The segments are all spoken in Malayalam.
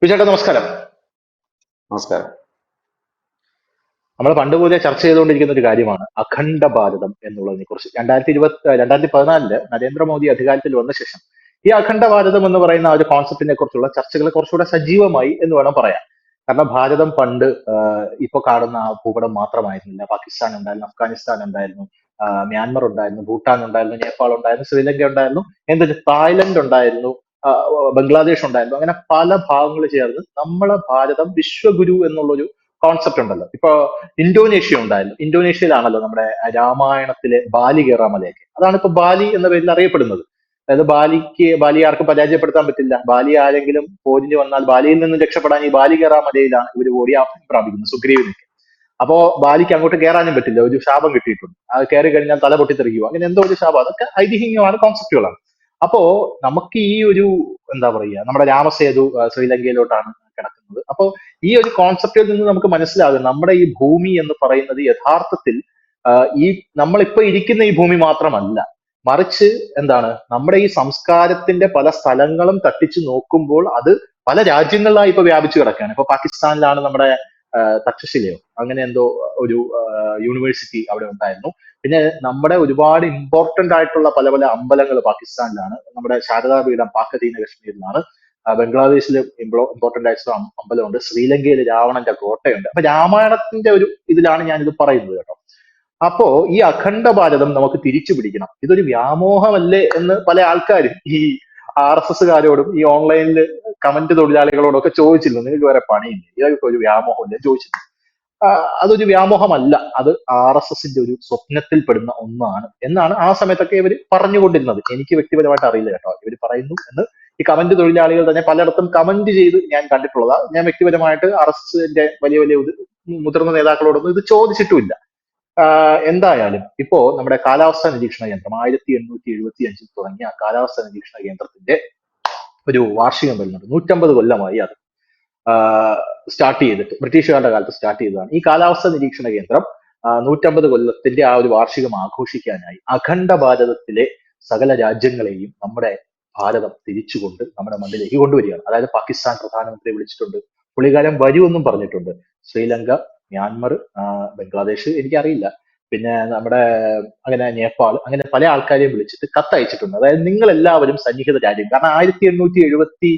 ചേട്ടാ നമസ്കാരം. നമസ്കാരം. നമ്മൾ പണ്ട് പോലെ ചർച്ച ചെയ്തുകൊണ്ടിരിക്കുന്ന ഒരു കാര്യമാണ് അഖണ്ഡ ഭാരതം എന്നുള്ളതിനെ കുറിച്ച്. 2014 നരേന്ദ്രമോദി അധികാരത്തിൽ വന്ന ശേഷം ഈ അഖണ്ഡ ഭാരതം എന്ന് പറയുന്ന ആ ഒരു കോൺസെപ്റ്റിനെ കുറിച്ചുള്ള ചർച്ചകൾ കുറച്ചുകൂടെ സജീവമായി എന്ന് വേണം പറയാൻ. കാരണം ഭാരതം പണ്ട് ഇപ്പൊ കാണുന്ന ആ ഭൂപടം മാത്രമായിരുന്നില്ല. പാകിസ്ഥാൻ ഉണ്ടായിരുന്നു, അഫ്ഗാനിസ്ഥാൻ ഉണ്ടായിരുന്നു, മ്യാൻമർ ഉണ്ടായിരുന്നു, ഭൂട്ടാൻ ഉണ്ടായിരുന്നു, നേപ്പാൾ ഉണ്ടായിരുന്നു, ശ്രീലങ്ക ഉണ്ടായിരുന്നു, എന്തൊക്കെ തായ്ലൻഡ് ഉണ്ടായിരുന്നു, ആ, ബംഗ്ലാദേശ് ഉണ്ടായിരുന്നു. അങ്ങനെ പല ഭാഗങ്ങൾ ചേർന്ന് നമ്മളെ ഭാരതം വിശ്വഗുരു എന്നുള്ളൊരു കോൺസെപ്റ്റ് ഉണ്ടല്ലോ. ഇപ്പൊ ഇന്തോനേഷ്യ ഉണ്ടായിരുന്നു. ഇന്തോനേഷ്യയിലാണല്ലോ നമ്മുടെ രാമായണത്തിലെ ബാലി കയറാൻ മലയൊക്കെ. അതാണ് ഇപ്പൊ ബാലി എന്ന പേരിൽ അറിയപ്പെടുന്നത്. അതായത് ബാലി ആർക്കും പരാജയപ്പെടുത്താൻ പറ്റില്ല. ബാലി ആരെങ്കിലും പോരിന് വന്നാൽ ബാലിയിൽ നിന്ന് രക്ഷപ്പെടാൻ ഈ ബാലി കയറാൻ മലയിലാണ് ഇവർ ഓടി അഭയം പ്രാപിക്കുന്നത്, സുഗ്രീവനൊക്കെ. അപ്പോ ബാലിക്ക് അങ്ങോട്ട് കയറാനും പറ്റില്ല, ഒരു ശാപം കിട്ടിയിട്ടുണ്ട്. അത് കയറി കഴിഞ്ഞാൽ തല പൊട്ടിത്തെറിക്കുക, അങ്ങനെ എന്തോ ഒരു ശാപം. അതൊക്കെ ഐതിഹ്യമാണ്, കോൺസെപ്റ്റുകളാണ്. അപ്പോ നമുക്ക് ഈ ഒരു എന്താ പറയുക, നമ്മുടെ രാമസേതു ശ്രീലങ്കയിലോട്ടാണ് കിടക്കുന്നത്. അപ്പോ ഈ ഒരു കോൺസെപ്റ്റിൽ നിന്ന് നമുക്ക് മനസ്സിലാകും നമ്മുടെ ഈ ഭൂമി എന്ന് പറയുന്നത് യഥാർത്ഥത്തിൽ ഈ നമ്മളിപ്പോ ഇരിക്കുന്ന ഈ ഭൂമി മാത്രമല്ല, മറിച്ച് എന്താണ്, നമ്മുടെ ഈ സംസ്കാരത്തിന്റെ പല സ്ഥലങ്ങളും തട്ടിച്ചു നോക്കുമ്പോൾ അത് പല രാജ്യങ്ങളിലായി ഇപ്പൊ വ്യാപിച്ചു കിടക്കുകയാണ്. ഇപ്പൊ പാകിസ്ഥാനിലാണ് നമ്മുടെ തക്ഷശിലയോ അങ്ങനെ എന്തോ ഒരു യൂണിവേഴ്സിറ്റി അവിടെ ഉണ്ടായിരുന്നു. പിന്നെ നമ്മുടെ ഒരുപാട് ഇമ്പോർട്ടന്റ് ആയിട്ടുള്ള പല പല അമ്പലങ്ങൾ പാകിസ്ഥാനിലാണ്. നമ്മുടെ ശാരദാപീഠം പാക്കതീന കശ്മീരിലാണ്. ബംഗ്ലാദേശിൽ ഇമ്പോർട്ടന്റ് ആയിട്ടുള്ള അമ്പലമുണ്ട്. ശ്രീലങ്കയിൽ രാവണന്റെ കോട്ടയുണ്ട്. അപ്പൊ രാമായണത്തിന്റെ ഒരു ഇതിലാണ് ഞാൻ ഇത് പറയുന്നത് കേട്ടോ. അപ്പോ ഈ അഖണ്ഡ ഭാരതം നമുക്ക് തിരിച്ചു പിടിക്കണം. ഇതൊരു വ്യാമോഹമല്ലേ എന്ന് പല ആൾക്കാരും ഈ RSSകാരോടും ഈ ഓൺലൈനിൽ കമന്റ് തൊഴിലാളികളോടും ഒക്കെ ചോദിച്ചിരുന്നു. നിങ്ങൾക്ക് വേറെ പണിയില്ലേ, ഇതൊക്കെ ഒരു വ്യാമോഹമല്ലേ ചോദിച്ചിരുന്നു. അതൊരു വ്യാമോഹമല്ല, അത് RSSന്റെ ഒരു സ്വപ്നത്തിൽ പെടുന്ന ഒന്നാണ് എന്നാണ് ആ സമയത്തൊക്കെ ഇവർ പറഞ്ഞുകൊണ്ടിരുന്നത്. എനിക്ക് വ്യക്തിപരമായിട്ട് അറിയില്ല കേട്ടോ, ഇവർ പറയുന്നു എന്ന് ഈ കമന്റ് തൊഴിലാളികൾ തന്നെ പലയിടത്തും കമന്റ് ചെയ്ത് ഞാൻ കണ്ടിട്ടുള്ളതാ. ഞാൻ വ്യക്തിപരമായിട്ട് RSSന്റെ വലിയ വലിയ മുതിർന്ന നേതാക്കളോടൊന്നും ഇത് ചോദിച്ചിട്ടുമില്ല. എന്തായാലും ഇപ്പോ നമ്മുടെ കാലാവസ്ഥാ നിരീക്ഷണ കേന്ദ്രം 1875 തുടങ്ങിയ കാലാവസ്ഥാ നിരീക്ഷണ കേന്ദ്രത്തിന്റെ ഒരു വാർഷികം വരുന്നുണ്ട്. 150 കൊല്ലമായി അത് സ്റ്റാർട്ട് ചെയ്തിട്ട്, ബ്രിട്ടീഷുകാരുടെ കാലത്ത് സ്റ്റാർട്ട് ചെയ്തതാണ്. ഈ കാലാവസ്ഥാ നിരീക്ഷണ കേന്ദ്രം 150 കൊല്ലത്തിന്റെ ആ ഒരു വാർഷികം ആഘോഷിക്കാനായി അഖണ്ഡ ഭാരതത്തിലെ സകല രാജ്യങ്ങളെയും നമ്മുടെ ഭാരതം തിരിച്ചുകൊണ്ട് നമ്മുടെ മണ്ണിലേക്ക് കൊണ്ടുവരികയാണ്. അതായത് പാകിസ്ഥാൻ പ്രധാനമന്ത്രിയെ വിളിച്ചിട്ടുണ്ട്, പുള്ളിക്കാരൻ വരുമെന്നും പറഞ്ഞിട്ടുണ്ട്. ശ്രീലങ്ക, മ്യാൻമർ, ബംഗ്ലാദേശ് എനിക്കറിയില്ല, പിന്നെ നമ്മുടെ അങ്ങനെ നേപ്പാൾ, അങ്ങനെ പല ആൾക്കാരെയും വിളിച്ചിട്ട് കത്തയച്ചിട്ടുണ്ട്. അതായത് നിങ്ങൾ എല്ലാവരും സന്നിഹിത രാജ്യം. കാരണം 1875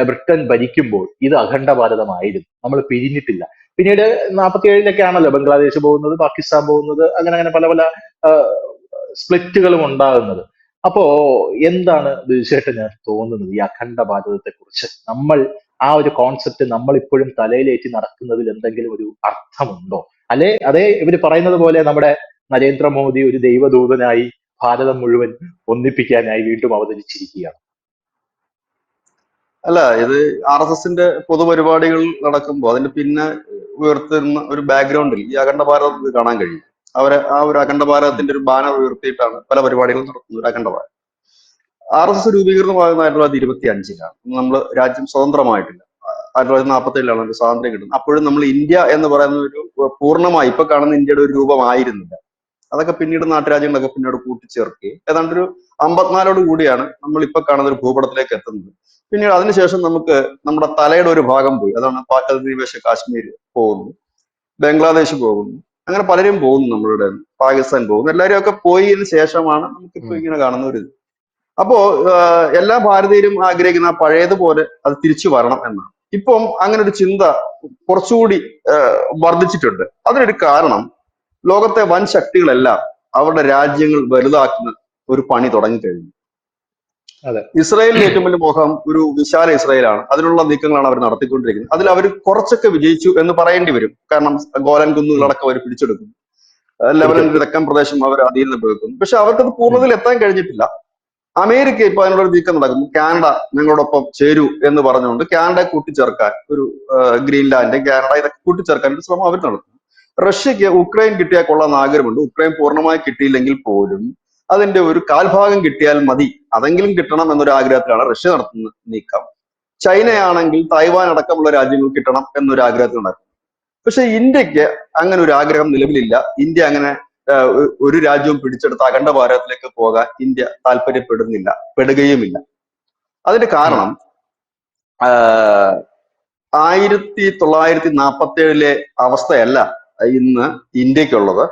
ബ്രിട്ടൻ ഭരിക്കുമ്പോൾ ഇത് അഖണ്ഡ ഭാരതമായിരുന്നു, നമ്മൾ പിരിഞ്ഞിട്ടില്ല. പിന്നീട് 47 ആണല്ലോ ബംഗ്ലാദേശ് പോകുന്നത്, പാകിസ്ഥാൻ പോകുന്നത്, അങ്ങനെ അങ്ങനെ പല പല സ്പ്ലിറ്റുകളും ഉണ്ടാകുന്നത്. അപ്പോ എന്താണ് തീർച്ചയായിട്ടും തോന്നുന്നത് ഈ അഖണ്ഡ ഭാരതത്തെ കുറിച്ച്? നമ്മൾ ആ ഒരു കോൺസെപ്റ്റ് നമ്മൾ ഇപ്പോഴും തലയിലേറ്റി നടക്കുന്നതിൽ എന്തെങ്കിലും ഒരു അർത്ഥമുണ്ടോ? അതേ ഇവര് പറയുന്നത് പോലെ നമ്മുടെ നരേന്ദ്രമോദി ഒരു ദൈവദൂതനായി ഭാരതം മുഴുവൻ ഒന്നിപ്പിക്കാനായി വീണ്ടും അവതരിച്ചിരിക്കുകയാണ്? അല്ല, ഇത് RSSന്റെ പൊതുപരിപാടികൾ നടക്കുമ്പോൾ അതിന്റെ പിന്നെ ഉയർത്തുന്ന ഒരു ബാക്ക്ഗ്രൗണ്ടിൽ ഈ അഖണ്ഡ ഭാരതം കാണാൻ കഴിയും. ആ ഒരു അഖണ്ഡ ഭാരതത്തിന്റെ ഒരു ബാനർ ഉയർത്തിയിട്ടാണ് പല പരിപാടികളും നടത്തുന്നത്. ഒരു അഖണ്ഡ ഭാരതം RSS രൂപീകൃതമാകുന്ന 1925-ലാണ്. നമ്മൾ രാജ്യം സ്വതന്ത്രമായിട്ടില്ല. 1947-ലാണ് ഒരു സ്വാതന്ത്ര്യം കിട്ടുന്നത്. അപ്പോഴും നമ്മൾ ഇന്ത്യ എന്ന് പറയുന്ന ഒരു പൂർണ്ണമായി ഇപ്പൊ കാണുന്ന ഇന്ത്യയുടെ ഒരു രൂപമായിരുന്നില്ല. അതൊക്കെ പിന്നീട് നാട്ടുരാജ്യങ്ങളൊക്കെ പിന്നീട് കൂട്ടിച്ചേർക്കുകയും ഏതാണ്ട് ഒരു 54 കൂടിയാണ് നമ്മൾ ഇപ്പൊ കാണുന്ന ഒരു ഭൂപടത്തിലേക്ക് എത്തുന്നത്. പിന്നീട് അതിനുശേഷം നമുക്ക് നമ്മുടെ തലയുടെ ഒരു ഭാഗം പോയി. അതാണ് പാക് അധിനിവേശ കാശ്മീർ പോകുന്നു, ബംഗ്ലാദേശ് പോകുന്നു, അങ്ങനെ പലരും പോകുന്നു, നമ്മളുടെ പാകിസ്ഥാൻ പോകുന്നു. എല്ലാവരും ഒക്കെ പോയതിനു ശേഷമാണ് നമുക്കിപ്പോ ഇങ്ങനെ കാണുന്ന ഒരു ഇത്. അപ്പോ എല്ലാ ഭാരതീയരും ആഗ്രഹിക്കുന്ന പഴയതുപോലെ അത് തിരിച്ചു വരണം എന്നാണ്. ഇപ്പം അങ്ങനെ ഒരു ചിന്ത കുറച്ചുകൂടി വർദ്ധിച്ചിട്ടുണ്ട്. അതിനൊരു കാരണം ലോകത്തെ വൻ ശക്തികളെല്ലാം അവരുടെ രാജ്യങ്ങൾ വലുതാക്കുന്ന ഒരു പണി തുടങ്ങിക്കഴിഞ്ഞു. ഇസ്രായേലിന്റെ ഏറ്റവും വലിയ മോഹം ഒരു വിശാല ഇസ്രായേലാണ്. അതിനുള്ള നീക്കങ്ങളാണ് അവർ നടത്തിക്കൊണ്ടിരിക്കുന്നത്. അതിൽ അവർ കുറച്ചൊക്കെ വിജയിച്ചു എന്ന് പറയേണ്ടി വരും. കാരണം ഗോലൻ കുന്നുകളടക്കം അവർ പിടിച്ചെടുക്കും, ലെബനന്റെ തെക്കൻ പ്രദേശം അവർ അധീനം വെക്കും. പക്ഷെ അവർക്കത് പൂർണ്ണതയിൽ എത്താൻ കഴിഞ്ഞിട്ടില്ല. അമേരിക്ക ഇപ്പൊ അതിനുള്ള ഒരു നീക്കം നടക്കുന്നു. കാനഡ ഞങ്ങളോടൊപ്പം ചേരൂ എന്ന് പറഞ്ഞുകൊണ്ട് കാനഡയെ കൂട്ടിച്ചേർക്കാൻ, ഒരു ഗ്രീൻലാൻഡ്, കാനഡ ഇതൊക്കെ കൂട്ടിച്ചേർക്കാൻ ഒരു ശ്രമം അവർ നടത്തുന്നു. റഷ്യക്ക് ഉക്രൈൻ കിട്ടിയാൽ കൊള്ളാൻ ആഗ്രഹമുണ്ട്. ഉക്രൈൻ പൂർണ്ണമായി കിട്ടിയില്ലെങ്കിൽ പോലും അതിന്റെ ഒരു കാൽഭാഗം കിട്ടിയാൽ മതി, അതെങ്കിലും കിട്ടണം എന്നൊരു ആഗ്രഹത്തിലാണ് റഷ്യ നടത്തുന്ന നീക്കം. ചൈനയാണെങ്കിൽ തായ്വാൻ അടക്കമുള്ള രാജ്യങ്ങൾ കിട്ടണം എന്നൊരു ആഗ്രഹത്തിൽ നടക്കും. പക്ഷെ ഇന്ത്യക്ക് അങ്ങനെ ഒരു ആഗ്രഹം നിലവിലില്ല. ഇന്ത്യ അങ്ങനെ ഒരു രാജ്യവും പിടിച്ചെടുത്ത് അഖണ്ഡ ഭാരതത്തിലേക്ക് പോകാൻ ഇന്ത്യ താല്പര്യപ്പെടുന്നില്ല, പെടുകയുമില്ല. അതിന്റെ കാരണം ആഹ് 1947 അവസ്ഥയല്ല ഇന്ന് ഇന്ത്യക്കുള്ളത്.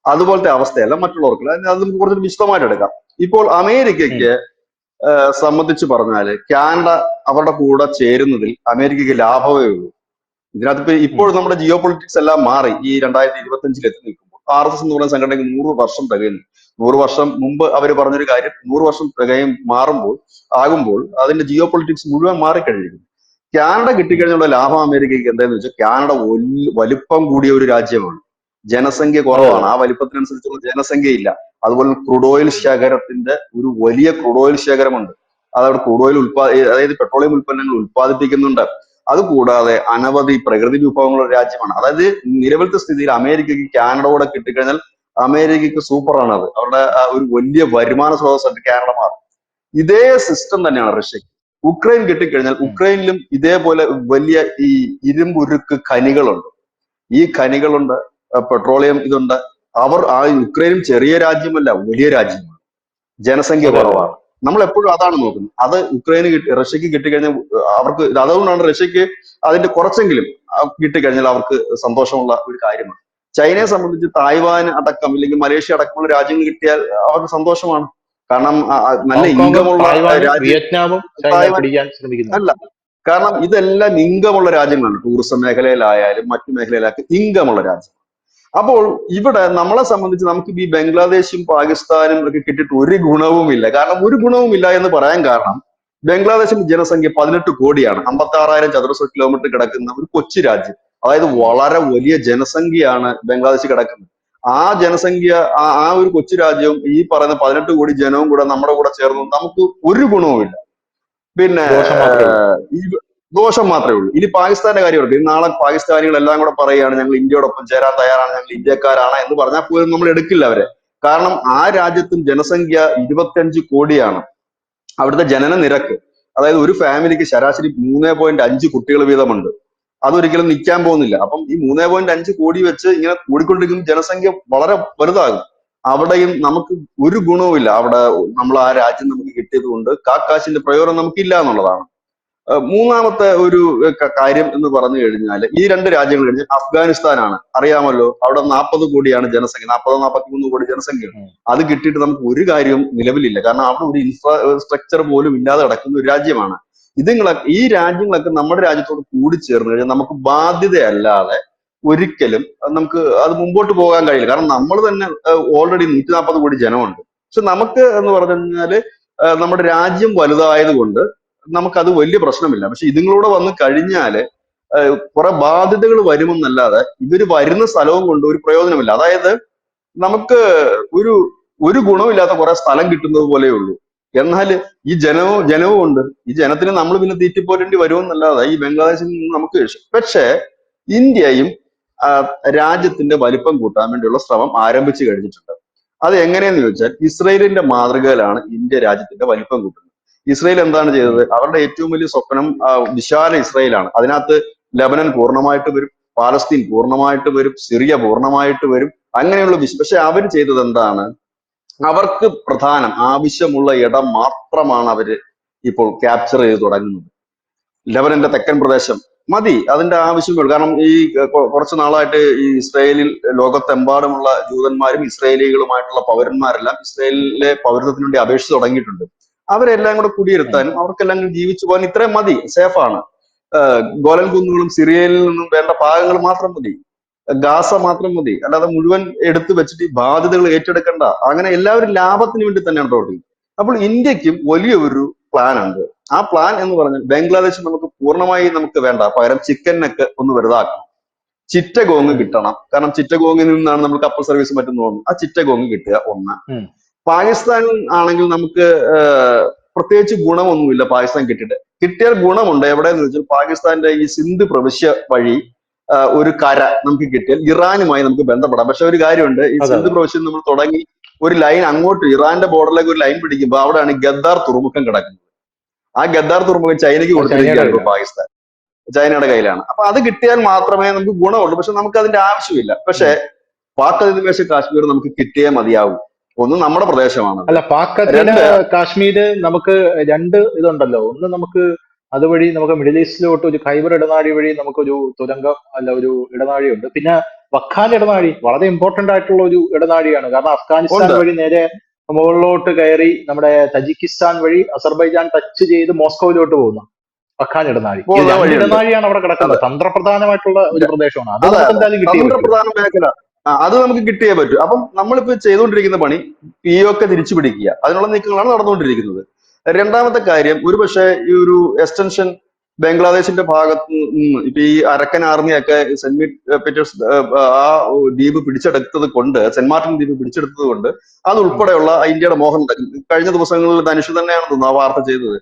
അതുപോലത്തെ അവസ്ഥയല്ല മറ്റുള്ളവർക്കുള്ളത്. അത് നമുക്ക് കുറച്ച് വിശദമായിട്ട് എടുക്കാം. ഇപ്പോൾ ഉം, അമേരിക്കയ്ക്ക് സംബന്ധിച്ച് പറഞ്ഞാല് കാനഡ അവരുടെ കൂടെ ചേരുന്നതിൽ അമേരിക്കയ്ക്ക് ലാഭമേ ഉള്ളൂ. ഇതിനകത്ത് ഇപ്പോൾ ഉം, നമ്മുടെ ജിയോ പൊളിറ്റിക്സ് എല്ലാം മാറി. ഈ 2025 എത്തി നിൽക്കുമ്പോൾ RSS എന്ന് പറയുന്ന സംഘടനയ്ക്ക് 100 വർഷം തികയുന്നു. 100 വർഷം മുമ്പ് അവർ പറഞ്ഞൊരു കാര്യം 100 വർഷം ആകുമ്പോൾ അതിന്റെ ജിയോ പൊളിറ്റിക്സ് മുഴുവൻ മാറിക്കഴിഞ്ഞിരിക്കുന്നു. കാനഡ ഉം. കിട്ടിക്കഴിഞ്ഞുള്ള ലാഭം അമേരിക്കയ്ക്ക് എന്താന്ന് വെച്ചാൽ കാനഡ വലിപ്പം കൂടിയ ഒരു രാജ്യമാണ്. ജനസംഖ്യ അതെ കുറവാണ്. അതെ. ആ വലിപ്പത്തിനനുസരിച്ചുള്ള ജനസംഖ്യയില്ല. അതുപോലെ ക്രൂഡ് ഓയിൽ ഉം, ശേഖരത്തിന്റെ ഒരു വലിയ ക്രൂഡ് ഓയിൽ ശേഖരമുണ്ട്. അതവിടെ ക്രൂഡ് ഓയിൽ അതായത് പെട്രോളിയം ഉൽപ്പന്നങ്ങൾ ഉൽപ്പാദിപ്പിക്കുന്നുണ്ട്. അതുകൂടാതെ അനവധി പ്രകൃതി വിഭവങ്ങളുള്ള രാജ്യമാണ്. അതായത് നിലവിലത്തെ സ്ഥിതിയിൽ അമേരിക്കയ്ക്ക് കാനഡയോടെ കിട്ടിക്കഴിഞ്ഞാൽ അമേരിക്കയ്ക്ക് സൂപ്പറാണ്. അത് അവരുടെ ഒരു വലിയ വരുമാന സ്രോതസ്സായിട്ട് കാനഡ മാറും. ഇതേ സിസ്റ്റം തന്നെയാണ് റഷ്യക്ക്. ഉക്രൈൻ കിട്ടിക്കഴിഞ്ഞാൽ ഉം. ഉക്രൈനിലും ഇതേപോലെ വലിയ ഈ ഇരുമ്പുരുക്ക് ഖനികളുണ്ട്. ഈ ഖനികളുണ്ട്, പെട്രോളിയം ഇതുണ്ട്. ആ യുക്രൈനും ചെറിയ രാജ്യമല്ല, വലിയ രാജ്യമാണ്. ജനസംഖ്യ അതെ അതെ അതെ. കുറവാണ്. നമ്മൾ എപ്പോഴും അതാണ് നോക്കുന്നത്. അത് റഷ്യക്ക് കിട്ടിക്കഴിഞ്ഞാൽ അവർക്ക് അതുകൊണ്ടാണ് റഷ്യക്ക് അതിന്റെ കുറച്ചെങ്കിലും കിട്ടിക്കഴിഞ്ഞാൽ അവർക്ക് സന്തോഷമുള്ള ഒരു കാര്യമാണ്. ചൈനയെ ഉം. സംബന്ധിച്ച് തായ്വാൻ അടക്കം അല്ലെങ്കിൽ മലേഷ്യ അടക്കമുള്ള രാജ്യങ്ങൾ കിട്ടിയാൽ അവർക്ക് സന്തോഷമാണ്. കാരണം നല്ല ഹോങ്കോങ്ങും ഇൻകമുള്ള തായ്വാനും രാജ്യം. വിയറ്റ്നാമും ചൈന തായ്വാൻ പിടിക്കാൻ ശ്രമിക്കുന്നുണ്ട്. അല്ല, കാരണം ഇതെല്ലാം ഇൻകമുള്ള രാജ്യങ്ങളാണ്. ടൂറിസം മേഖലയിലായാലും മറ്റു മേഖലയിലൊക്കെ ഇൻകമുള്ള രാജ്യം. അപ്പോൾ ഇവിടെ നമ്മളെ സംബന്ധിച്ച് നമുക്ക് ഈ ബംഗ്ലാദേശും പാകിസ്ഥാനും ഒക്കെ കിട്ടിയിട്ട് ഒരു ഗുണവുമില്ല. കാരണം ഒരു ഗുണവുമില്ല എന്ന് പറയാൻ കാരണം ബംഗ്ലാദേശിന്റെ ജനസംഖ്യ 18 കോടിയാണ്. 56,000 ചതുരശ്ര കിലോമീറ്റർ കിടക്കുന്ന ഒരു കൊച്ചു രാജ്യം. അതായത് വളരെ വലിയ ജനസംഖ്യയാണ് ബംഗ്ലാദേശ് കിടക്കുന്നത്. ആ ജനസംഖ്യ ആ ഒരു കൊച്ചു രാജ്യവും ഈ പറയുന്ന 18 കോടി ജനവും കൂടെ നമ്മുടെ കൂടെ ചേർന്ന് നമുക്ക് ഒരു ഗുണവുമില്ല. പിന്നെ ദോഷം മാത്രമേ ഉള്ളൂ. ഈ ദോഷം മാത്രമേ ഉള്ളൂ. ഇനി പാകിസ്ഥാന്റെ കാര്യം എടുക്കുക. നാളെ പാകിസ്ഥാനികൾ എല്ലാം കൂടെ പറയുകയാണ് ഞങ്ങൾ ഇന്ത്യയോടൊപ്പം ചേരാൻ തയ്യാറാണ്, ഞങ്ങൾ ഇന്ത്യക്കാരാണ് എന്ന് പറഞ്ഞാൽ പോലും നമ്മൾ എടുക്കില്ല അവരെ. കാരണം ആ രാജ്യത്തും ജനസംഖ്യ 25 കോടിയാണ്. അവിടുത്തെ ജനന നിരക്ക്, അതായത് ഒരു ഫാമിലിക്ക് ശരാശരി 3.5 കുട്ടികൾ വീതമുണ്ട്. അതൊരിക്കലും നിൽക്കാൻ പോകുന്നില്ല. അപ്പം ഈ 3.5 കോടി വെച്ച് ഇങ്ങനെ കൂടിക്കൊണ്ടിരിക്കുന്ന ജനസംഖ്യ വളരെ വലുതാകും. അവിടെയും നമുക്ക് ഒരു ഗുണവുമില്ല. അവിടെ നമ്മൾ ആ രാജ്യം നമുക്ക് കിട്ടിയത് കൊണ്ട് കാശിന്റെ പ്രയോജനം നമുക്കില്ല എന്നുള്ളതാണ്. മൂന്നാമത്തെ ഒരു കാര്യം എന്ന് പറഞ്ഞു കഴിഞ്ഞാൽ ഈ രണ്ട് രാജ്യങ്ങൾ കഴിഞ്ഞ് അഫ്ഗാനിസ്ഥാനാണ്. അറിയാമല്ലോ, അവിടെ 40 കോടിയാണ് ജനസംഖ്യ. 43 കോടി ജനസംഖ്യ. ഉം. അത് കിട്ടിയിട്ട് നമുക്ക് ഒരു കാര്യവും നിലവിലില്ല. കാരണം അവിടെ ഒരു ഇൻഫ്രാസ്ട്രക്ചർ പോലും ഇല്ലാതെ കിടക്കുന്ന ഒരു രാജ്യമാണ്. ഈ രാജ്യങ്ങളൊക്കെ നമ്മുടെ രാജ്യത്തോട് കൂടിച്ചേർന്ന് കഴിഞ്ഞാൽ നമുക്ക് ബാധ്യതയല്ലാതെ ഒരിക്കലും നമുക്ക് അത് മുമ്പോട്ട് പോകാൻ കഴിയില്ല. കാരണം നമ്മൾ തന്നെ ഓൾറെഡി 140 കോടി ജനമുണ്ട്. പക്ഷെ നമുക്ക് എന്ന് പറഞ്ഞു കഴിഞ്ഞാല് നമ്മുടെ രാജ്യം വലുതായത് കൊണ്ട് നമുക്കത് വലിയ പ്രശ്നമില്ല. പക്ഷെ ഇതുങ്ങളൂടെ വന്ന് കഴിഞ്ഞാല് കുറെ ബാധ്യതകൾ വരുമെന്നല്ലാതെ ഇവര് വരുന്ന സ്ഥലവും കൊണ്ട് ഒരു പ്രയോജനമില്ല. അതായത് നമുക്ക് ഒരു ഒരു ഗുണമില്ലാത്ത കുറെ സ്ഥലം കിട്ടുന്നത് പോലെയേ ഉള്ളൂ. എന്നാൽ ഈ ജനവും ഉണ്ട്. ഈ ജനത്തിന് നമ്മൾ പിന്നെ തീറ്റിപ്പോരേണ്ടി വരുമെന്നല്ലാതെ ഈ ബംഗ്ലാദേശിൽ നിന്ന് നമുക്ക് പക്ഷേ ഇന്ത്യയും ആ, രാജ്യത്തിന്റെ വലിപ്പം കൂട്ടാൻ വേണ്ടിയുള്ള ശ്രമം ആരംഭിച്ചു കഴിഞ്ഞിട്ടുണ്ട്. അത് എങ്ങനെയെന്ന് ചോദിച്ചാൽ ഇസ്രയേലിന്റെ മാതൃകയിലാണ് ഇന്ത്യ രാജ്യത്തിന്റെ വലിപ്പം കൂട്ടുന്നത്. ഇസ്രയേൽ എന്താണ് ഉം. ചെയ്തത്? അവരുടെ ഏറ്റവും വലിയ സ്വപ്നം വിശാല ഇസ്രയേലാണ്. അതിനകത്ത് ലെബനൻ പൂർണ്ണമായിട്ട് വരും, പാലസ്തീൻ പൂർണ്ണമായിട്ട് വരും, സിറിയ പൂർണ്ണമായിട്ട് വരും. അങ്ങനെയുള്ള പക്ഷെ അവർ ചെയ്തത് എന്താണ്? അവർക്ക് പ്രധാനം ആവശ്യമുള്ള ഇടം മാത്രമാണ് അവര് ഇപ്പോൾ ക്യാപ്ചർ ചെയ്ത് തുടങ്ങുന്നത്. ലെബനന്റെ തെക്കൻ പ്രദേശം മതി, അതിന്റെ ആവശ്യമുള്ളൂ. കാരണം ഈ കുറച്ച് നാളായിട്ട് ഈ ഇസ്രായേലിൽ ലോകത്തെമ്പാടുമുള്ള ജൂതന്മാരും ഇസ്രായേലികളുമായിട്ടുള്ള പൗരന്മാരെല്ലാം ഇസ്രായേലിലെ പൗരത്വത്തിന് വേണ്ടി അപേക്ഷിച്ച് തുടങ്ങിയിട്ടുണ്ട്. അവരെല്ലാം കൂടെ ഉം. കുടിയിരുത്താനും അവർക്കെല്ലാം ജീവിച്ചു പോകാൻ ഇത്രയും മതി, സേഫാണ്. ഗോലൻ കുന്നുകളും സിറിയയിൽ നിന്നും വേണ്ട ഭാഗങ്ങൾ മാത്രം മതി, ഗാസ മാത്രം മതി. അല്ലാതെ മുഴുവൻ എടുത്തു വെച്ചിട്ട് ഈ ബാധ്യതകൾ ഏറ്റെടുക്കണ്ട. അങ്ങനെ എല്ലാവരും ലാഭത്തിന് വേണ്ടി തന്നെയാണ് പ്രവർത്തിക്കുന്നത്. അപ്പോൾ ഇന്ത്യക്കും വലിയ ഒരു പ്ലാൻ ഉണ്ട്. ആ പ്ലാൻ എന്ന് പറഞ്ഞാൽ ബംഗ്ലാദേശ് നമുക്ക് പൂർണ്ണമായി നമുക്ക് വേണ്ട, പകരം ചിക്കനൊക്കെ ഒന്ന് വലുതാക്കണം. ചിറ്റഗോങ് ഉം. കിട്ടണം. കാരണം ചിറ്റഗോങ്ങിൽ നിന്നാണ് നമ്മൾ കപ്പൽ സർവീസ് മറ്റും തോന്നുന്നത്. ആ ചിറ്റഗോങ് കിട്ടുക ഒന്ന്. ഉം. പാകിസ്ഥാൻ ആണെങ്കിൽ നമുക്ക് പ്രത്യേകിച്ച് ഗുണമൊന്നുമില്ല പാകിസ്ഥാൻ കിട്ടിയിട്ട്. കിട്ടിയാൽ ഗുണമുണ്ട്. എവിടെയെന്ന് വെച്ചാൽ പാകിസ്ഥാന്റെ ഈ സിന്ധ് പ്രവിശ്യ വഴി ഒരു കര നമുക്ക് കിട്ടിയാൽ ഇറാനുമായി നമുക്ക് ബന്ധപ്പെടാം. പക്ഷെ ഒരു കാര്യമുണ്ട്, ഈ അതെ സിന്ധ് അതെ. പ്രവിശ്യയിൽ നമ്മൾ തുടങ്ങി ഒരു ലൈൻ അങ്ങോട്ട് ഇറാന്റെ ബോർഡറിലേക്ക് ഒരു ലൈൻ പിടിക്കുമ്പോൾ അവിടെയാണ് ഗദ്ദാർ തുറമുഖം കിടക്കുന്നത്. ആ ഗദ്ദാർ തുറമുഖം ചൈനയ്ക്ക് അത് ചൈനയുടെ കൊടുത്തിരിക്കുകയാണ് ഇപ്പൊ കയ്യിലാണ്. പാകിസ്ഥാൻ. ചൈനയുടെ കയ്യിലാണ്. അപ്പൊ അത് കിട്ടിയാൽ മാത്രമേ നമുക്ക് ഗുണമുള്ളൂ. പക്ഷെ നമുക്ക് അതിന്റെ ആവശ്യമില്ല. പക്ഷെ ഉം. പാക് അധിനിവേശ കാശ്മീർ നമുക്ക് കിട്ടിയേ മതിയാവൂ. ഒന്ന് നമ്മുടെ പ്രദേശമാണത്. അല്ല, പാക് അധീന രണ്ട് കാശ്മീര് നമുക്ക് രണ്ട് ഇതുണ്ടല്ലോ. ഒന്ന് നമുക്ക് അതുവഴി നമുക്ക് മിഡിൽ ഈസ്റ്റിലോട്ട് ഒരു ഖൈബർ ഇടനാഴി വഴി നമുക്കൊരു തുരങ്കം അല്ല ഒരു ഇടനാഴിയുണ്ട്. പിന്നെ വഖാൻ ഇടനാഴി വളരെ ഇമ്പോർട്ടന്റ് ആയിട്ടുള്ള ഒരു ഇടനാഴിയാണ്. കാരണം അഫ്ഗാനിസ്ഥാൻ ഉണ്ട്. വഴി നേരെ മുകളിലോട്ട് കയറി നമ്മുടെ തജിക്കിസ്ഥാൻ വഴി അസർബൈജാൻ ടച്ച് ചെയ്ത് മോസ്കോയിലോട്ട് പോകുന്നു വഖാൻ ഇടനാഴി. ഈ പോകുന്ന രണ്ട് വഴിയുണ്ട്. ഇടനാഴിയാണ് അവിടെ കിടക്കുന്നത്. അതെ തന്ത്രപ്രധാനമായിട്ടുള്ള ഒരു പ്രദേശമാണ്. അത് അതെ നമുക്ക് അതെ, എന്തായാലും കിട്ടിയേ പറ്റൂ. തന്ത്രപ്രധാന മേഖല. അത് നമുക്ക് കിട്ടിയേ പറ്റൂ. അപ്പം നമ്മളിപ്പോ ചെയ്തുകൊണ്ടിരിക്കുന്ന പണി പിഒക്കെ തിരിച്ചു പിടിക്കുക, അതിനുള്ള നീക്കങ്ങളാണ് നടന്നുകൊണ്ടിരിക്കുന്നത്. രണ്ടാമത്തെ കാര്യം, ഒരുപക്ഷെ ഈ ഒരു എക്സ്റ്റൻഷൻ ബംഗ്ലാദേശിന്റെ ഭാഗത്ത് നിന്ന് ഇപ്പൊ ഈ അരക്കൻ ആർമിയൊക്കെ സെന്റ് പീറ്റേഴ്സ് ആ ദ്വീപ് പിടിച്ചെടുത്തത് കൊണ്ട്, സെന്റ് മാർട്ടിൻ ദ്വീപ് പിടിച്ചെടുത്തത് കൊണ്ട് ഉം. അതുൾപ്പെടെയുള്ള ഇന്ത്യയുടെ മോഹം കഴിഞ്ഞ ദിവസങ്ങളിൽ ധനുഷ് തന്നെയാണ് തോന്നുന്നു ആ വാർത്ത ചെയ്തത്.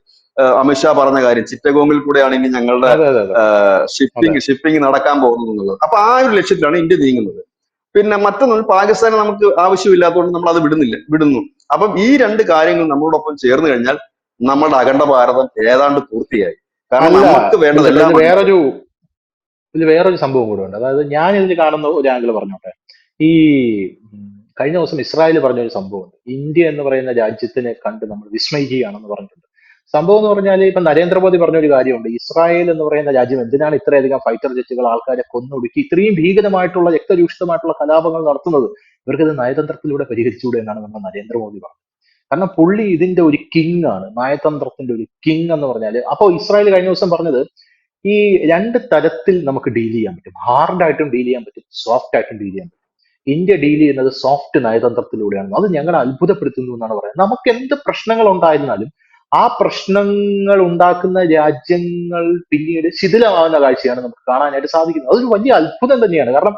അമിത്ഷാ പറഞ്ഞ കാര്യം, ചിറ്റഗോങ്ങിൽ കൂടെയാണ് ഇനി ഞങ്ങളുടെ അതെ അതെ അതെ അതെ. ഷിപ്പിംഗ് നടക്കാൻ പോകുന്നത് എന്നുള്ളത്. അപ്പൊ ആ ഒരു ലക്ഷ്യത്തിലാണ് ഇന്ത്യ നീങ്ങുന്നത്. പിന്നെ മറ്റൊന്ന്, പാകിസ്ഥാനെ നമുക്ക് ആവശ്യമില്ലാത്തതുകൊണ്ട് നമ്മൾ അത് വിടുന്നു. അപ്പം ഈ രണ്ട് കാര്യങ്ങൾ നമ്മളോടൊപ്പം ചേർന്ന് കഴിഞ്ഞാൽ നമ്മുടെ അഖണ്ഡ ഭാരതം ഏതാണ്ട് പൂർത്തിയായി. കാരണം അല്ല, നമുക്ക് ഇതിൽ വേണ്ടതെല്ലാം ഉണ്ട്. വേറൊരു സംഭവം കൂടെ ഉണ്ട്. അതായത് ഞാൻ ഇതിൽ കാണുന്ന ഒരു ആംഗിൾ പറഞ്ഞോട്ടെ. ഈ ഉം, കഴിഞ്ഞ ദിവസം ഇസ്രായേൽ പറഞ്ഞൊരു സംഭവമുണ്ട്. ഇന്ത്യ എന്ന് പറയുന്ന രാജ്യത്തിനെ കണ്ട് നമ്മൾ വിസ്മയിക്കുകയാണെന്ന് പറഞ്ഞിട്ടുണ്ട്. സംഭവം എന്ന് പറഞ്ഞാൽ ഇപ്പൊ നരേന്ദ്രമോദി പറഞ്ഞൊരു കാര്യമുണ്ട്. ഇസ്രായേൽ എന്ന് പറയുന്ന രാജ്യം എന്തിനാണ് ഇത്രയധികം ഫൈറ്റർ ജെറ്റുകൾ ആൾക്കാരെ കൊന്നൊടുക്കി ഇത്രയും ഭീകരമായിട്ടുള്ള രക്തരൂഷിതമായിട്ടുള്ള കലാപങ്ങൾ നടത്തുന്നത്? ഇവർക്കിത് നയതന്ത്രത്തിലൂടെ പരിഹരിച്ചുകൂടെ എന്നാണ് നമ്മുടെ നരേന്ദ്രമോദി പറഞ്ഞത്. കാരണം പുള്ളി ഇതിന്റെ ഒരു കിങ് ആണ്, നയതന്ത്രത്തിന്റെ ഒരു കിങ് എന്ന് പറഞ്ഞാല്. അപ്പോ ഇസ്രായേൽ കഴിഞ്ഞ ദിവസം പറഞ്ഞത് ഈ രണ്ട് തരത്തിൽ നമുക്ക് ഡീൽ ചെയ്യാൻ പറ്റും. ഹാർഡായിട്ടും ഡീൽ ചെയ്യാൻ പറ്റും, സോഫ്റ്റ് ആയിട്ടും ഡീൽ ചെയ്യാൻ പറ്റും. ഇന്ത്യ ഡീൽ ചെയ്യുന്നത് സോഫ്റ്റ് നയതന്ത്രത്തിലൂടെയാണ്. അത് ഞങ്ങളെ അത്ഭുതപ്പെടുത്തുന്നു എന്നാണ് പറയുന്നത്. നമുക്ക് എന്ത് പ്രശ്നങ്ങൾ ഉണ്ടായിരുന്നാലും ആ പ്രശ്നങ്ങൾ ഉണ്ടാക്കുന്ന രാജ്യങ്ങൾ പിന്നീട് ശിഥിലമാകുന്ന കാഴ്ചയാണ് നമുക്ക് കാണാനായിട്ട് സാധിക്കുന്നത്. അതൊരു വലിയ അത്ഭുതം തന്നെയാണ്. കാരണം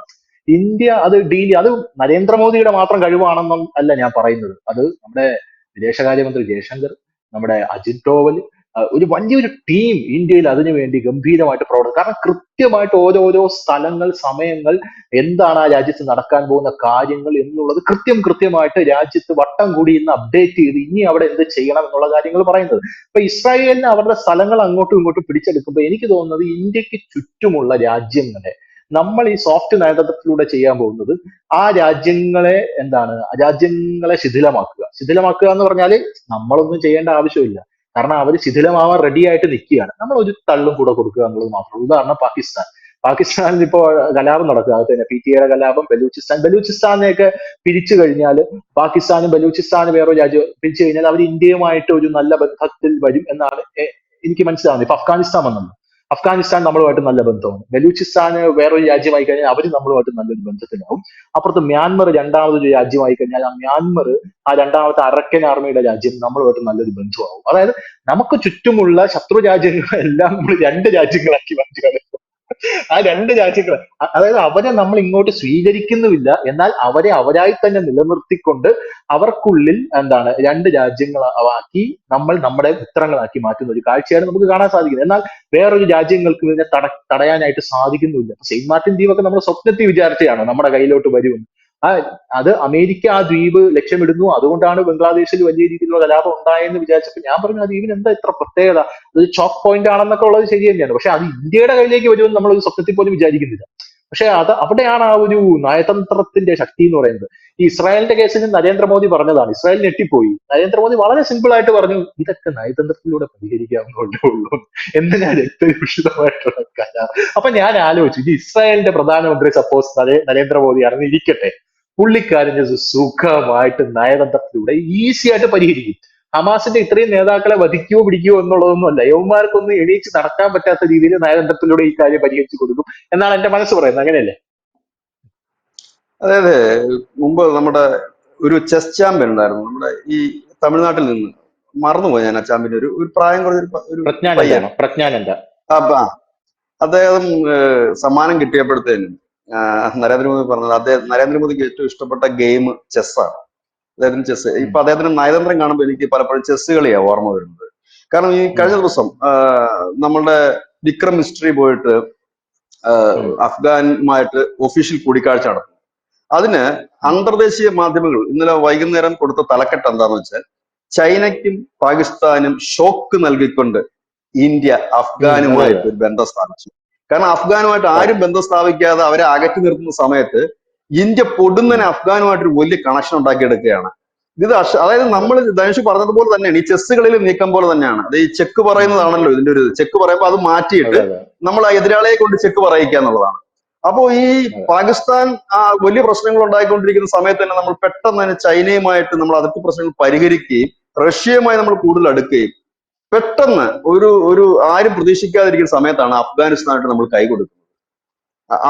ഇന്ത്യ അത് ഡീൽ അത് നരേന്ദ്രമോദിയുടെ മാത്രം കഴിവാണെന്നും അല്ല ഞാൻ പറയുന്നത്. അത് നമ്മുടെ വിദേശകാര്യമന്ത്രി ജയശങ്കർ, നമ്മുടെ അജിത് ഡോവൽ, ഒരു വലിയൊരു ടീം ഇന്ത്യയിൽ അതിനുവേണ്ടി ഗംഭീരമായിട്ട് പ്രവർത്തിക്കും. കാരണം കൃത്യമായിട്ട് ഓരോരോ സ്ഥലങ്ങൾ, സമയങ്ങൾ, എന്താണ് ആ രാജ്യത്ത് നടക്കാൻ പോകുന്ന കാര്യങ്ങൾ എന്നുള്ളത് കൃത്യമായിട്ട് രാജ്യത്ത് വട്ടം കൂടി ഇന്ന് അപ്ഡേറ്റ് ചെയ്ത് ഇനി അവിടെ എന്ത് ചെയ്യണം എന്നുള്ള കാര്യങ്ങൾ പറയുന്നത്. അപ്പൊ ഇസ്രായേലിന് അവരുടെ സ്ഥലങ്ങൾ അങ്ങോട്ടും ഇങ്ങോട്ടും പിടിച്ചെടുക്കുമ്പോൾ എനിക്ക് തോന്നുന്നത് ഇന്ത്യക്ക് ചുറ്റുമുള്ള രാജ്യങ്ങളെ നമ്മൾ ഈ സോഫ്റ്റ് നയതന്ത്രത്തിലൂടെ ചെയ്യാൻ പോകുന്നത് ആ രാജ്യങ്ങളെ ആ രാജ്യങ്ങളെ ശിഥിലമാക്കുക എന്ന് പറഞ്ഞാൽ നമ്മളൊന്നും ചെയ്യേണ്ട ആവശ്യമില്ല. കാരണം അവർ ശിഥിലമാവാൻ റെഡി ആയിട്ട് നിൽക്കുകയാണ്. നമ്മൾ ഒരു തള്ളും കൂടെ കൊടുക്കുക എന്നുള്ളത് മാത്രം. ഉദാഹരണം പാകിസ്ഥാനിൽ ഇപ്പോ കലാപം നടക്കുക. അത് തന്നെ PTIയുടെ കലാപം. ബലൂചിസ്ഥാനെയൊക്കെ പിരിച്ചു കഴിഞ്ഞാൽ പാകിസ്ഥാനും ബലൂചിസ്ഥാനും വേറൊരു രാജ്യം പിരിച്ചു കഴിഞ്ഞാൽ അവർ ഇന്ത്യയുമായിട്ട് ഒരു നല്ല ബന്ധത്തിൽ വരും എന്നാണ് എനിക്ക് മനസ്സിലാവുന്നത്. ഇപ്പൊ അഫ്ഗാനിസ്ഥാൻ വന്നല്ലോ. അഫ്ഗാനിസ്ഥാൻ നമ്മളുമായിട്ട് നല്ല ബന്ധമാണ്. ബലൂചിസ്ഥാന് വേറൊരു രാജ്യമായി കഴിഞ്ഞാൽ അവർ നമ്മളുമായിട്ട് നല്ലൊരു ബന്ധത്തിലാവും. അപ്പുറത്ത് മ്യാൻമർ രണ്ടാമതൊരു രാജ്യമായി കഴിഞ്ഞാൽ ആ മ്യാൻമർ, ആ രണ്ടാമത്തെ അറക്കൻ ആർമിയുടെ രാജ്യം, നമ്മളുമായിട്ട് നല്ലൊരു ബന്ധമാവും. അതായത് നമുക്ക് ചുറ്റുമുള്ള ശത്രു രാജ്യങ്ങളെല്ലാം നമ്മൾ രണ്ട് രാജ്യങ്ങളാക്കി മാറ്റുകയാണ്. ആ രണ്ട് രാജ്യങ്ങൾ, അതായത് അവരെ നമ്മൾ ഇങ്ങോട്ട് സ്വീകരിക്കുന്നുമില്ല, എന്നാൽ അവരെ അവരായി തന്നെ നിലനിർത്തിക്കൊണ്ട് അവർക്കുള്ളിൽ രണ്ട് രാജ്യങ്ങളാക്കി നമ്മൾ നമ്മുടെ മിത്രങ്ങളാക്കി മാറ്റുന്ന ഒരു കാഴ്ചയാണ് നമുക്ക് കാണാൻ സാധിക്കുന്നത്. എന്നാൽ വേറൊരു രാജ്യങ്ങൾക്ക് ഇതിനെ തടയാനായിട്ട് സാധിക്കുന്നില്ല. സെയിന്റ് മാർട്ടിൻ ദ്വീപൊക്കെ നമ്മൾ സ്വപ്നത്തിൽ വിചാരിച്ചതാണോ നമ്മുടെ കയ്യിലോട്ട് വരുമെന്ന്? ആ അത് അമേരിക്ക ആ ദ്വീപ് ലക്ഷ്യമിടുന്നു, അതുകൊണ്ടാണ് ബംഗ്ലാദേശിൽ വലിയ രീതിയിലുള്ള കലാപം ഉണ്ടായെന്ന് വിചാരിച്ചപ്പോൾ ഞാൻ പറഞ്ഞു ആ ദ്വീപിന് എന്താ ഇത്ര പ്രത്യേകത, അത് ചോക്ക് പോയിന്റ് ആണെന്നൊക്കെ ഉള്ളത് ശരി തന്നെയാണ്. പക്ഷെ അത് ഇന്ത്യയുടെ കയ്യിലേക്ക് വരുമെന്ന് നമ്മൾ ഒരു സ്വപ്നത്തിൽ പോലും വിചാരിക്കുന്നില്ല. പക്ഷെ അവിടെയാണ് ആ ഒരു നയതന്ത്രത്തിന്റെ ശക്തി എന്ന് പറയുന്നത്. ഈ ഇസ്രായേലിന്റെ കേസിൽ നരേന്ദ്രമോദി പറഞ്ഞതാണ്. ഇസ്രായേൽ ഞെട്ടിപ്പോയി. നരേന്ദ്രമോദി വളരെ സിമ്പിൾ ആയിട്ട് പറഞ്ഞു, ഇതൊക്കെ നയതന്ത്രത്തിലൂടെ പരിഹരിക്കാവുന്നതേ ഉള്ളൂ എന്ന്. ഞാൻ രക്തരൂഷിതമായിട്ടുള്ള കരാർ. അപ്പൊ ഞാൻ ആലോചിച്ചു, ഇത് ഇസ്രായേലിന്റെ പ്രധാനമന്ത്രി സപ്പോസ് നരേന്ദ്രമോദിയാണെന്ന് ഇരിക്കട്ടെ, പുള്ളിക്കാരൻ സുഖമായിട്ട് നയതന്ത്രത്തിലൂടെ ഈസി ആയിട്ട് പരിഹരിക്കും. ഹമാസിന്റെ ഇത്രയും നേതാക്കളെ വധിക്കുകയോ പിടിക്കുകയോ എന്നുള്ളതൊന്നുമല്ല. യവന്മാർക്കൊന്നും എണീച്ച് നടക്കാൻ പറ്റാത്ത രീതിയിൽ നയതന്ത്രത്തിലൂടെ ഈ കാര്യം പരിഹരിച്ചു കൊടുക്കും എന്നാണ് എന്റെ മനസ്സ് പറയുന്നത്. അങ്ങനെയല്ലേ? അതായത് മുമ്പ് നമ്മുടെ ഒരു ചെസ് ചാമ്പ്യൻ ഉണ്ടായിരുന്നു നമ്മുടെ ഈ തമിഴ്നാട്ടിൽ നിന്ന്, മറന്നുപോയി ഞാൻ ആ ചാമ്പ്യൻ, ഒരു പ്രായം കുറഞ്ഞൊരു പയ്യൻ. പ്രജ്ഞാനന്ദ. അപ്പൊ അദ്ദേഹം സമ്മാനം കിട്ടിയപ്പോഴത്തേനും നരേന്ദ്രമോദി പറഞ്ഞത് നരേന്ദ്രമോദിക്ക് ഏറ്റവും ഇഷ്ടപ്പെട്ട ഗെയിം ചെസ്സാണ്. അദ്ദേഹത്തിന് ചെസ്, ഇപ്പൊ അദ്ദേഹത്തിന് നയതന്ത്രം കാണുമ്പോൾ എനിക്ക് പലപ്പോഴും ചെസ് കളിയാണ് ഓർമ്മ വരുന്നത്. കാരണം ഈ കഴിഞ്ഞ ദിവസം നമ്മളുടെ വിക്രം മിസ്ട്രി പോയിട്ട് അഫ്ഗാനുമായിട്ട് ഒഫീഷ്യൽ കൂടിക്കാഴ്ച നടന്നു. അതിന് അന്തർദേശീയ മാധ്യമങ്ങൾ ഇന്നലെ വൈകുന്നേരം കൊടുത്ത തലക്കെട്ട് എന്താന്ന് വെച്ചാൽ, ചൈനയ്ക്കും പാകിസ്ഥാനും ഷോക്ക് നൽകിക്കൊണ്ട് ഇന്ത്യ അഫ്ഗാനുമായിട്ട് ഒരു ബന്ധം സ്ഥാപിച്ചു. കാരണം അഫ്ഗാനുമായിട്ട് ആരും ബന്ധം സ്ഥാപിക്കാതെ അവരെ അകറ്റി നിർത്തുന്ന സമയത്ത് ഇന്ത്യ പൊടുന്നനെ അഫ്ഗാനുമായിട്ടൊരു വലിയ കണക്ഷൻ ഉണ്ടാക്കിയെടുക്കുകയാണ്. അതായത് നമ്മൾ ധനുഷ് പറഞ്ഞതുപോലെ തന്നെയാണ് ഈ ചെസ്സുകളിൽ നീക്കം പോലെ തന്നെയാണ്. അത് ഈ ചെക്ക് പറയുന്നതാണല്ലോ ഇതിന്റെ ഒരു ചെക്ക് പറയുമ്പോൾ അത് മാറ്റിയിട്ട് അതെ അതെ നമ്മൾ ആ എതിരാളിയെ കൊണ്ട് ചെക്ക് പറയിക്കുക എന്നുള്ളതാണ്. അപ്പോ ഈ അതെ. പാകിസ്ഥാൻ വലിയ പ്രശ്നങ്ങൾ ഉണ്ടായിക്കൊണ്ടിരിക്കുന്ന സമയത്ത് തന്നെ നമ്മൾ പെട്ടെന്ന് തന്നെ ചൈനയുമായിട്ട് നമ്മൾ അതിർത്തി പ്രശ്നങ്ങൾ പരിഹരിക്കുകയും റഷ്യയുമായി നമ്മൾ കൂടുതൽ അടുക്കുകയും പെട്ടെന്ന് ഒരു ഒരു ആരും പ്രതീക്ഷിക്കാതിരിക്കുന്ന സമയത്താണ് അഫ്ഗാനിസ്ഥാനായിട്ട് നമ്മൾ കൈ കൊടുക്കുന്നത്.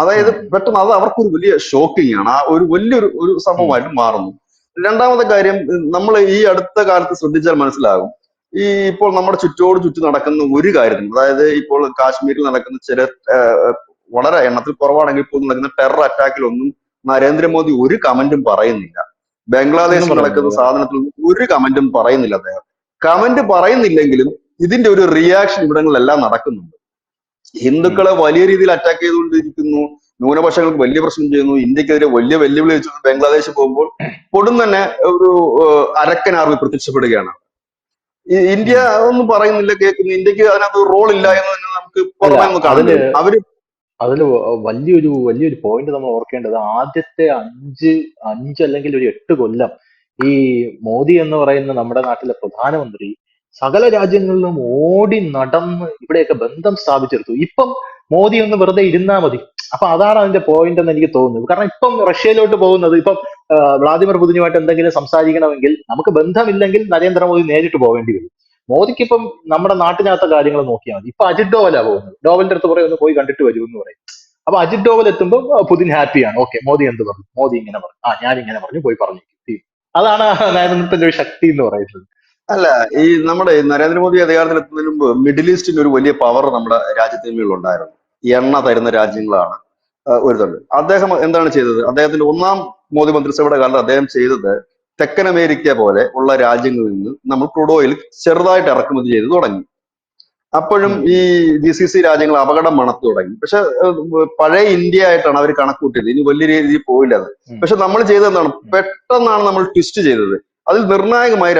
അതായത് ഉം, പെട്ടെന്ന് അത് അവർക്കൊരു വലിയ ഷോക്കിംഗ് ആണ്. ആ ഒരു വലിയൊരു ഒരു ഉം, സംഭവമായിട്ട് മാറുന്നു. രണ്ടാമത്തെ കാര്യം, നമ്മൾ ഈ അടുത്ത കാലത്ത് ശ്രദ്ധിച്ചാൽ മനസ്സിലാകും, ഈ ഇപ്പോൾ നമ്മുടെ ചുറ്റോട് ചുറ്റും നടക്കുന്ന ഒരു കാര്യത്തിനും, അതായത് ഇപ്പോൾ കാശ്മീരിൽ നടക്കുന്ന ചില വളരെ എണ്ണത്തിൽ കുറവാണെങ്കിൽ പോലും നടക്കുന്ന ടെറർ അറ്റാക്കിലൊന്നും നരേന്ദ്രമോദി ഒരു കമന്റും പറയുന്നില്ല. ഒന്നും ബംഗ്ലാദേശിൽ നടക്കുന്ന പറയുന്നില്ല. സാധനത്തിലൊന്നും ഒരു കമന്റും പറയുന്നില്ല അദ്ദേഹം. കമന്റ് പറയുന്നില്ലെങ്കിലും ഇതിന്റെ ഒരു റിയാക്ഷൻ ഇവിടങ്ങളിലെല്ലാം നടക്കുന്നുണ്ട്. ഉം, ഹിന്ദുക്കളെ വലിയ രീതിയിൽ അറ്റാക്ക് ചെയ്തുകൊണ്ടിരിക്കുന്നു, ന്യൂനപക്ഷങ്ങൾക്ക് വലിയ പ്രശ്നം ചെയ്യുന്നു, ഇന്ത്യക്കെതിരെ വലിയ വെല്ലുവിളി വെച്ചു ബംഗ്ലാദേശ് പോകുമ്പോൾ പൊടും തന്നെ ഒരു അരക്കൻ ആർമി പ്രത്യക്ഷപ്പെടുകയാണ്. ഇന്ത്യ ഉം. ഒന്നും പറയുന്നില്ല, കേൾക്കുന്നു. ഇന്ത്യക്ക് അതിനകത്ത് റോൾ ഇല്ല എന്ന് തന്നെ നമുക്ക് അല്ല, പുറമേ ഒന്ന് കാണേണ്ടി അതില് വരും. അവര് അതില് വലിയൊരു വലിയൊരു പോയിന്റ് നമ്മൾ ഓർക്കേണ്ടത്, ആദ്യത്തെ അഞ്ച് അല്ലെങ്കിൽ ഒരു 8 കൊല്ലം ഈ മോദി എന്ന് പറയുന്ന നമ്മുടെ നാട്ടിലെ പ്രധാനമന്ത്രി സകല രാജ്യങ്ങളിലും ഓടി നടന്ന് ഇവിടെയൊക്കെ ബന്ധം സ്ഥാപിച്ചെടുത്തു. ഇപ്പം മോദി ഒന്ന് വെറുതെ ഇരുന്നാ മതി. അപ്പൊ അതാണ് അതിന്റെ പോയിന്റ് എന്ന് എനിക്ക് തോന്നുന്നത്. കാരണം ഇപ്പം റഷ്യയിലോട്ട് പോകുന്നത്, ഇപ്പം വ്ളാദിമിർ പുതിനുമായിട്ട് എന്തെങ്കിലും സംസാരിക്കണമെങ്കിൽ നമുക്ക് ബന്ധമില്ലെങ്കിൽ നരേന്ദ്രമോദി നേരിട്ട് പോകേണ്ടി വരും. മോദിക്ക് ഇപ്പം നമ്മുടെ നാട്ടിനകത്തെ കാര്യങ്ങൾ നോക്കിയാൽ മതി. ഇപ്പൊ അജിത് ഡോവലാ പോകുന്നത്. ഡോവലിന്റെ അടുത്ത് പറയും ഒന്ന് പോയി കണ്ടിട്ട് വരൂ എന്ന് പറയും. അപ്പൊ അജിത് ഡോവൽ എത്തുമ്പോൾ പുതിൻ ഹാപ്പിയാണ്. ഓക്കെ, മോദി എന്ത് പറഞ്ഞു, മോദി ഇങ്ങനെ പറഞ്ഞു, ഞാൻ ഇങ്ങനെ പറഞ്ഞു, പോയി പറഞ്ഞു. അതാണ് നയതന്ത്രത്തിന്റെ ഒരു ശക്തി എന്ന് പറയുന്നത്. അല്ല, ഈ നമ്മുടെ നരേന്ദ്രമോദി അധികാരത്തിൽ എത്തുന്നതിന് മുമ്പ് മിഡിൽ ഈസ്റ്റിന്റെ ഒരു വലിയ പവർ നമ്മുടെ രാജ്യത്തിന് ഉണ്ടായിരുന്നു. എണ്ണ തരുന്ന രാജ്യങ്ങളാണ് ഒരു തൊഴിൽ. അദ്ദേഹം എന്താണ് ചെയ്തത്? അദ്ദേഹത്തിന്റെ ഒന്നാം മോദി മന്ത്രിസഭയുടെ കാലത്ത് അദ്ദേഹം ചെയ്തത്, തെക്കൻ അമേരിക്ക പോലെ ഉള്ള രാജ്യങ്ങളിൽ നിന്ന് നമ്മൾ ക്രൂഡ് ഓയിൽ ചെറുതായിട്ട് ഇറക്കുമതി ചെയ്ത് തുടങ്ങി. അപ്പോഴും ഉം, ഈ GCC രാജ്യങ്ങൾ അപകടം മണത്തു തുടങ്ങി. പക്ഷെ പഴയ ഇന്ത്യ ആയിട്ടാണ് അവർ കണക്കൂട്ടിയത്, ഇനി വലിയ രീതിയിൽ പോയില്ല അത്. ഉം, പക്ഷെ നമ്മൾ ചെയ്തത് എന്താണ്? ഉം, പെട്ടെന്നാണ് നമ്മൾ ട്വിസ്റ്റ് ചെയ്തത്. അതിൽ നിർണായകമായി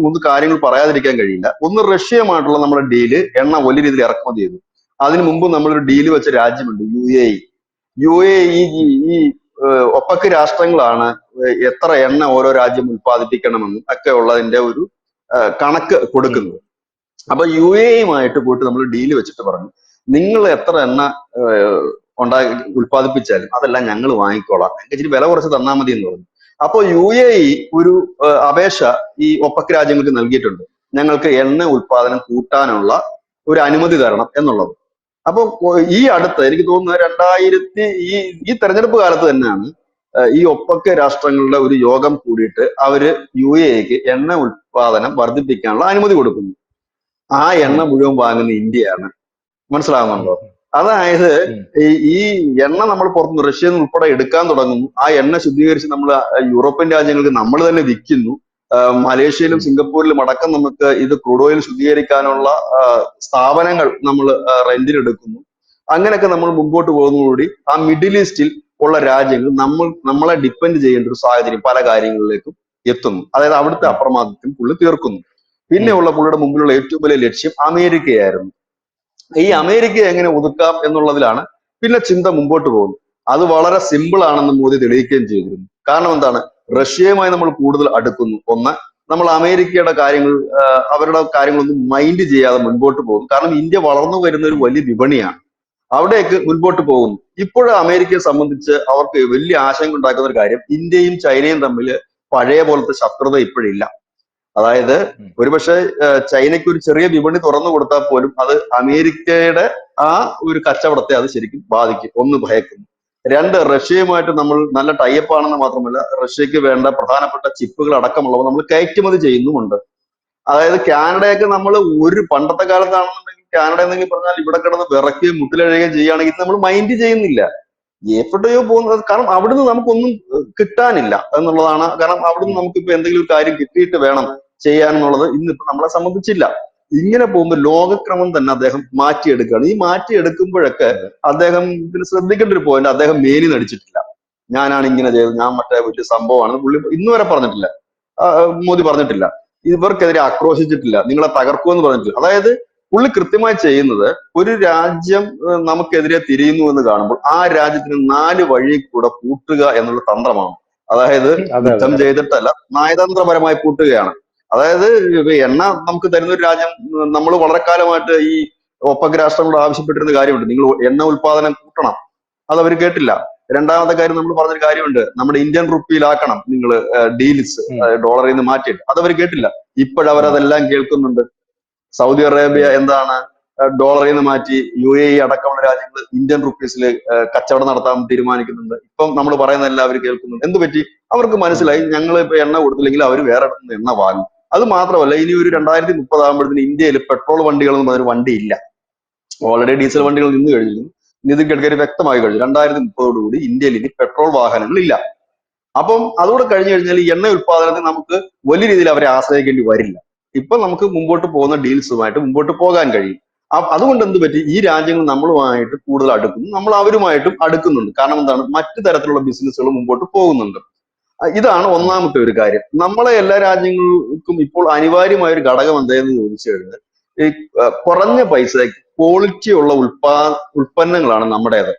മൂന്ന് കാര്യങ്ങൾ പറയാതിരിക്കാൻ കഴിയില്ല. ഒന്ന്, റഷ്യയുമായിട്ടുള്ള നമ്മുടെ ഡീല് എണ്ണ വലിയ രീതിയിൽ ഇറക്കുമതി ചെയ്തു. അതിനു മുമ്പ് നമ്മളൊരു ഡീല് വെച്ച രാജ്യമുണ്ട്, UAE. UAE ഈ ഉം, ഈ ഒപ്പക്ക് രാഷ്ട്രങ്ങളാണ് എത്ര എണ്ണ ഓരോ രാജ്യം ഉത്പാദിപ്പിക്കണമെന്നും ഒക്കെ ഉള്ളതിന്റെ ഒരു കണക്ക് ഉം, കൊടുക്കുന്നത്. അപ്പൊ UAE-യുമായിട്ട് പോയിട്ട് നമ്മൾ ഡീല് വെച്ചിട്ട് പറഞ്ഞു, നിങ്ങൾ എത്ര എണ്ണ ഉണ്ടാക്കി ഉത്പാദിപ്പിച്ചാലും അതെല്ലാം ഞങ്ങൾ വാങ്ങിക്കോളാം, ഞങ്ങൾക്ക് ഇച്ചിരി വില കുറച്ച് തന്നാൽ മതി എന്ന് പറഞ്ഞു. അപ്പോൾ UAE ഒരു അപേക്ഷ ഈ ഒപ്പക് രാജ്യങ്ങൾക്ക് നൽകിയിട്ടുണ്ട്, ഞങ്ങൾക്ക് എണ്ണ ഉത്പാദനം കൂട്ടാനുള്ള ഒരു അനുമതി തരണം എന്നുള്ളത്. അപ്പൊ ഈ അടുത്ത് എനിക്ക് തോന്നുന്നത് ഈ ഈ തെരഞ്ഞെടുപ്പ് കാലത്ത് തന്നെയാണ് ഈ ഒപ്പക് രാഷ്ട്രങ്ങളുടെ ഒരു യോഗം കൂടിയിട്ട് അവര് UAE-ക്ക് എണ്ണ ഉത്പാദനം വർദ്ധിപ്പിക്കാനുള്ള അനുമതി കൊടുക്കുന്നു. ആ എണ്ണ ഉം, മുഴുവൻ വാങ്ങുന്ന ഇന്ത്യയാണ്. ഉം, മനസ്സിലാകുന്നുണ്ടോ? അതായത് ഉം, ഈ എണ്ണ നമ്മൾ പുറത്തുനിന്ന് റഷ്യയിൽ നിന്ന് ഉൾപ്പെടെ എടുക്കാൻ തുടങ്ങുന്നു. ആ എണ്ണ ശുദ്ധീകരിച്ച് നമ്മൾ യൂറോപ്യൻ രാജ്യങ്ങൾക്ക് നമ്മൾ തന്നെ വിൽക്കുന്നു. മലേഷ്യയിലും ഉം, സിംഗപ്പൂരിലും അടക്കം നമുക്ക് ഇത് ക്രൂഡ് ഓയിൽ ശുദ്ധീകരിക്കാനുള്ള സ്ഥാപനങ്ങൾ നമ്മൾ റെന്റിന് എടുക്കുന്നു. അങ്ങനെയൊക്കെ നമ്മൾ മുമ്പോട്ട് പോകുന്നതോടുകൂടി ആ മിഡിൽ ഈസ്റ്റിൽ ഉള്ള രാജ്യങ്ങൾ നമ്മളെ ഡിപ്പെൻഡ് ചെയ്യേണ്ട ഒരു സാഹചര്യം പല കാര്യങ്ങളിലേക്കും എത്തുന്നു. അതായത് അവിടുത്തെ ഉം, അപ്രമാദിത്വം പുള്ളി തീർക്കുന്നു. ഉം, പിന്നെയുള്ള പുള്ളിയുടെ മുമ്പിലുള്ള ഏറ്റവും വലിയ ലക്ഷ്യം അമേരിക്കയായിരുന്നു. ഈ ഉം, അമേരിക്കയെ എങ്ങനെ ഒതുക്കാം എന്നുള്ളതിലാണ് പിന്നെ ചിന്ത മുമ്പോട്ട് പോകുന്നത്. അത് വളരെ സിമ്പിൾ ആണെന്ന് മോദി തെളിയിക്കുകയും ചെയ്തിരുന്നു. കാരണം എന്താണ്? ഉം, റഷ്യയുമായി നമ്മൾ കൂടുതൽ അടുക്കുന്നു. ഒന്ന്, നമ്മൾ അമേരിക്കയുടെ കാര്യങ്ങൾ അവരുടെ കാര്യങ്ങളൊന്നും മൈൻഡ് ചെയ്യാതെ മുൻപോട്ട് പോകും. കാരണം ഇന്ത്യ വളർന്നു വരുന്ന ഒരു ഉം, വലിയ വിപണിയാണ്. അവിടേക്ക് മുൻപോട്ട് പോകുന്നു. ഇപ്പോഴും അമേരിക്കയെ സംബന്ധിച്ച് അവർക്ക് വലിയ ആശങ്ക ഉണ്ടാക്കുന്ന ഒരു കാര്യം, ഇന്ത്യയും ചൈനയും തമ്മിൽ പഴയ പോലത്തെ ശത്രുത ഇപ്പോഴില്ല. അതായത് ഉം, ഒരുപക്ഷെ ചൈനയ്ക്ക് ഒരു ചെറിയ വിപണി തുറന്നു കൊടുത്താൽ പോലും അത് അമേരിക്കയുടെ ആ ഒരു കച്ചവടത്തെ അത് ശരിക്കും ബാധിക്കും. ഒന്ന്, ഭയക്കുന്നു. രണ്ട്, റഷ്യയുമായിട്ട് നമ്മൾ നല്ല ടൈപ്പ് ആണെന്ന് മാത്രമല്ല, റഷ്യക്ക് വേണ്ട പ്രധാനപ്പെട്ട ചിപ്പുകൾ അടക്കമുള്ളവ നമ്മൾ കയറ്റുമതി ചെയ്യുന്നുമുണ്ട്. അതായത് കാനഡയൊക്കെ നമ്മൾ ഒരു പണ്ടത്തെ കാലത്താണെന്നുണ്ടെങ്കിൽ കാനഡ എന്തെങ്കിലും പറഞ്ഞാൽ ഇവിടെ കിടന്ന് വിറയ്ക്കുകയും മുട്ടിലഴുകുകയും ചെയ്യുകയാണെങ്കിൽ നമ്മൾ മൈൻഡ് ചെയ്യുന്നില്ല. എവിടെയോ പോകുന്നത്. കാരണം അവിടുന്ന് നമുക്കൊന്നും കിട്ടാനില്ല എന്നുള്ളതാണ്. കാരണം അവിടുന്ന് ഉം. നമുക്കിപ്പോ എന്തെങ്കിലും ഒരു കാര്യം കിട്ടിയിട്ട് വേണം ചെയ്യാൻ എന്നുള്ളത് ഇന്നിപ്പോ നമ്മളെ സംബന്ധിച്ചില്ല. ഇങ്ങനെ പോകുമ്പോൾ ലോകക്രമം തന്നെ അദ്ദേഹം മാറ്റിയെടുക്കുകയാണ്. ഈ മാറ്റിയെടുക്കുമ്പോഴൊക്കെ അതെ. അദ്ദേഹം ഇതിൽ ശ്രദ്ധിക്കേണ്ട ഒരു പോയിന്റ്, അദ്ദേഹം മേനി നടിച്ചിട്ടില്ല. ഞാനാണ് ഇങ്ങനെ ചെയ്തത്, ഞാൻ മറ്റേ വലിയ സംഭവമാണ് പുള്ളി ഇന്ന് വരെ പറഞ്ഞിട്ടില്ല. മോദി പറഞ്ഞിട്ടില്ല. ഇവർക്കെതിരെ ആക്രോശിച്ചിട്ടില്ല, നിങ്ങളെ തകർക്കുമെന്ന് പറഞ്ഞിട്ടില്ല. അതായത് പുള്ളി കൃത്യമായി ചെയ്യുന്നത്, ഒരു രാജ്യം നമുക്കെതിരെ തിരിയുന്നു എന്ന് കാണുമ്പോൾ ആ രാജ്യത്തിന് 4 വഴി കൂടെ പൂട്ടുക എന്നുള്ള തന്ത്രമാണ്. അതായത് അതെ അതെ യുദ്ധം ചെയ്തിട്ടല്ല, നയതന്ത്രപരമായി പൂട്ടുകയാണ്. അതായത് ഇപ്പൊ എണ്ണ നമുക്ക് തരുന്ന ഒരു രാജ്യം, നമ്മൾ വളരെ കാലമായിട്ട് ഈ ഒപ്പക് രാഷ്ട്രങ്ങളോട് ആവശ്യപ്പെട്ടിരുന്ന കാര്യമുണ്ട്, നിങ്ങൾ എണ്ണ ഉൽപാദനം കൂട്ടണം. അത് അവർ കേട്ടില്ല. രണ്ടാമത്തെ കാര്യം നമ്മൾ പറഞ്ഞൊരു കാര്യമുണ്ട്, നമ്മുടെ ഇന്ത്യൻ റുപ്പിയിലാക്കണം നിങ്ങൾ ഡീൽസ്, ഉം, ഡോളറിൽ നിന്ന് മാറ്റിയിട്ട്. അത് അവർ കേട്ടില്ല. ഉം, ഇപ്പോഴവരതെല്ലാം കേൾക്കുന്നുണ്ട്. സൗദി അറേബ്യ അതെ എന്താണ് ഡോളറിൽ നിന്ന് മാറ്റി UAE അടക്കമുള്ള രാജ്യങ്ങൾ ഇന്ത്യൻ റുപ്പീസിൽ കച്ചവടം നടത്താൻ തീരുമാനിക്കുന്നുണ്ട്. ഇപ്പം നമ്മൾ പറയുന്നതെല്ലാം അവർ കേൾക്കുന്നുണ്ട്. എന്ത് പറ്റി? അവർക്ക് ഉം, മനസ്സിലായി ഞങ്ങൾ ഇപ്പൊ എണ്ണ കൊടുത്തില്ലെങ്കിൽ അവർ വേറെ ഇടത്ത് നിന്ന് എണ്ണ വാങ്ങും. അത് മാത്രമല്ല, ഇനി ഒരു ഉം, 2030 ആകുമ്പോഴത്തേന് ഇന്ത്യയിൽ പെട്രോൾ വണ്ടികൾ എന്ന് പറഞ്ഞൊരു വണ്ടി ഇല്ല. ഓൾറെഡി ഡീസൽ ഉം, വണ്ടികൾ നിന്ന് കഴിഞ്ഞു. നിതിൻ ഗഡ്കരി വ്യക്തമായി കഴിഞ്ഞു, 2030 ഇന്ത്യയിൽ ഇനി പെട്രോൾ വാഹനങ്ങൾ ഇല്ല. അപ്പം അതുകൂടെ കഴിഞ്ഞു കഴിഞ്ഞാൽ ഈ എണ്ണ ഉൽപാദനത്തിന് നമുക്ക് വലിയ രീതിയിൽ അവരെ ആശ്രയിക്കേണ്ടി വരില്ല. ഇപ്പൊ നമുക്ക് മുമ്പോട്ട് പോകുന്ന ഡീൽസുമായിട്ട് മുമ്പോട്ട് പോകാൻ കഴിയും. അതുകൊണ്ട് എന്ത് പറ്റി? ഈ രാജ്യങ്ങൾ നമ്മളുമായിട്ട് കൂടുതൽ അടുക്കുന്നു, നമ്മൾ അവരുമായിട്ടും അടുക്കുന്നുണ്ട്. കാരണം എന്താണ്? മറ്റു തരത്തിലുള്ള ബിസിനസ്സുകൾ മുമ്പോട്ട് പോകുന്നുണ്ട്. ഇതാണ് ഉം. ഒന്നാമത്തെ ഒരു കാര്യം. നമ്മളെ എല്ലാ രാജ്യങ്ങൾക്കും ഇപ്പോൾ അനിവാര്യമായ ഒരു ഘടകം എന്താണെന്ന് ചോദിച്ചു കഴിഞ്ഞാൽ, ഈ കുറഞ്ഞ പൈസ ക്വാളിറ്റി ഉള്ള ഉൽപ്പന്നങ്ങളാണ് നമ്മുടേത്.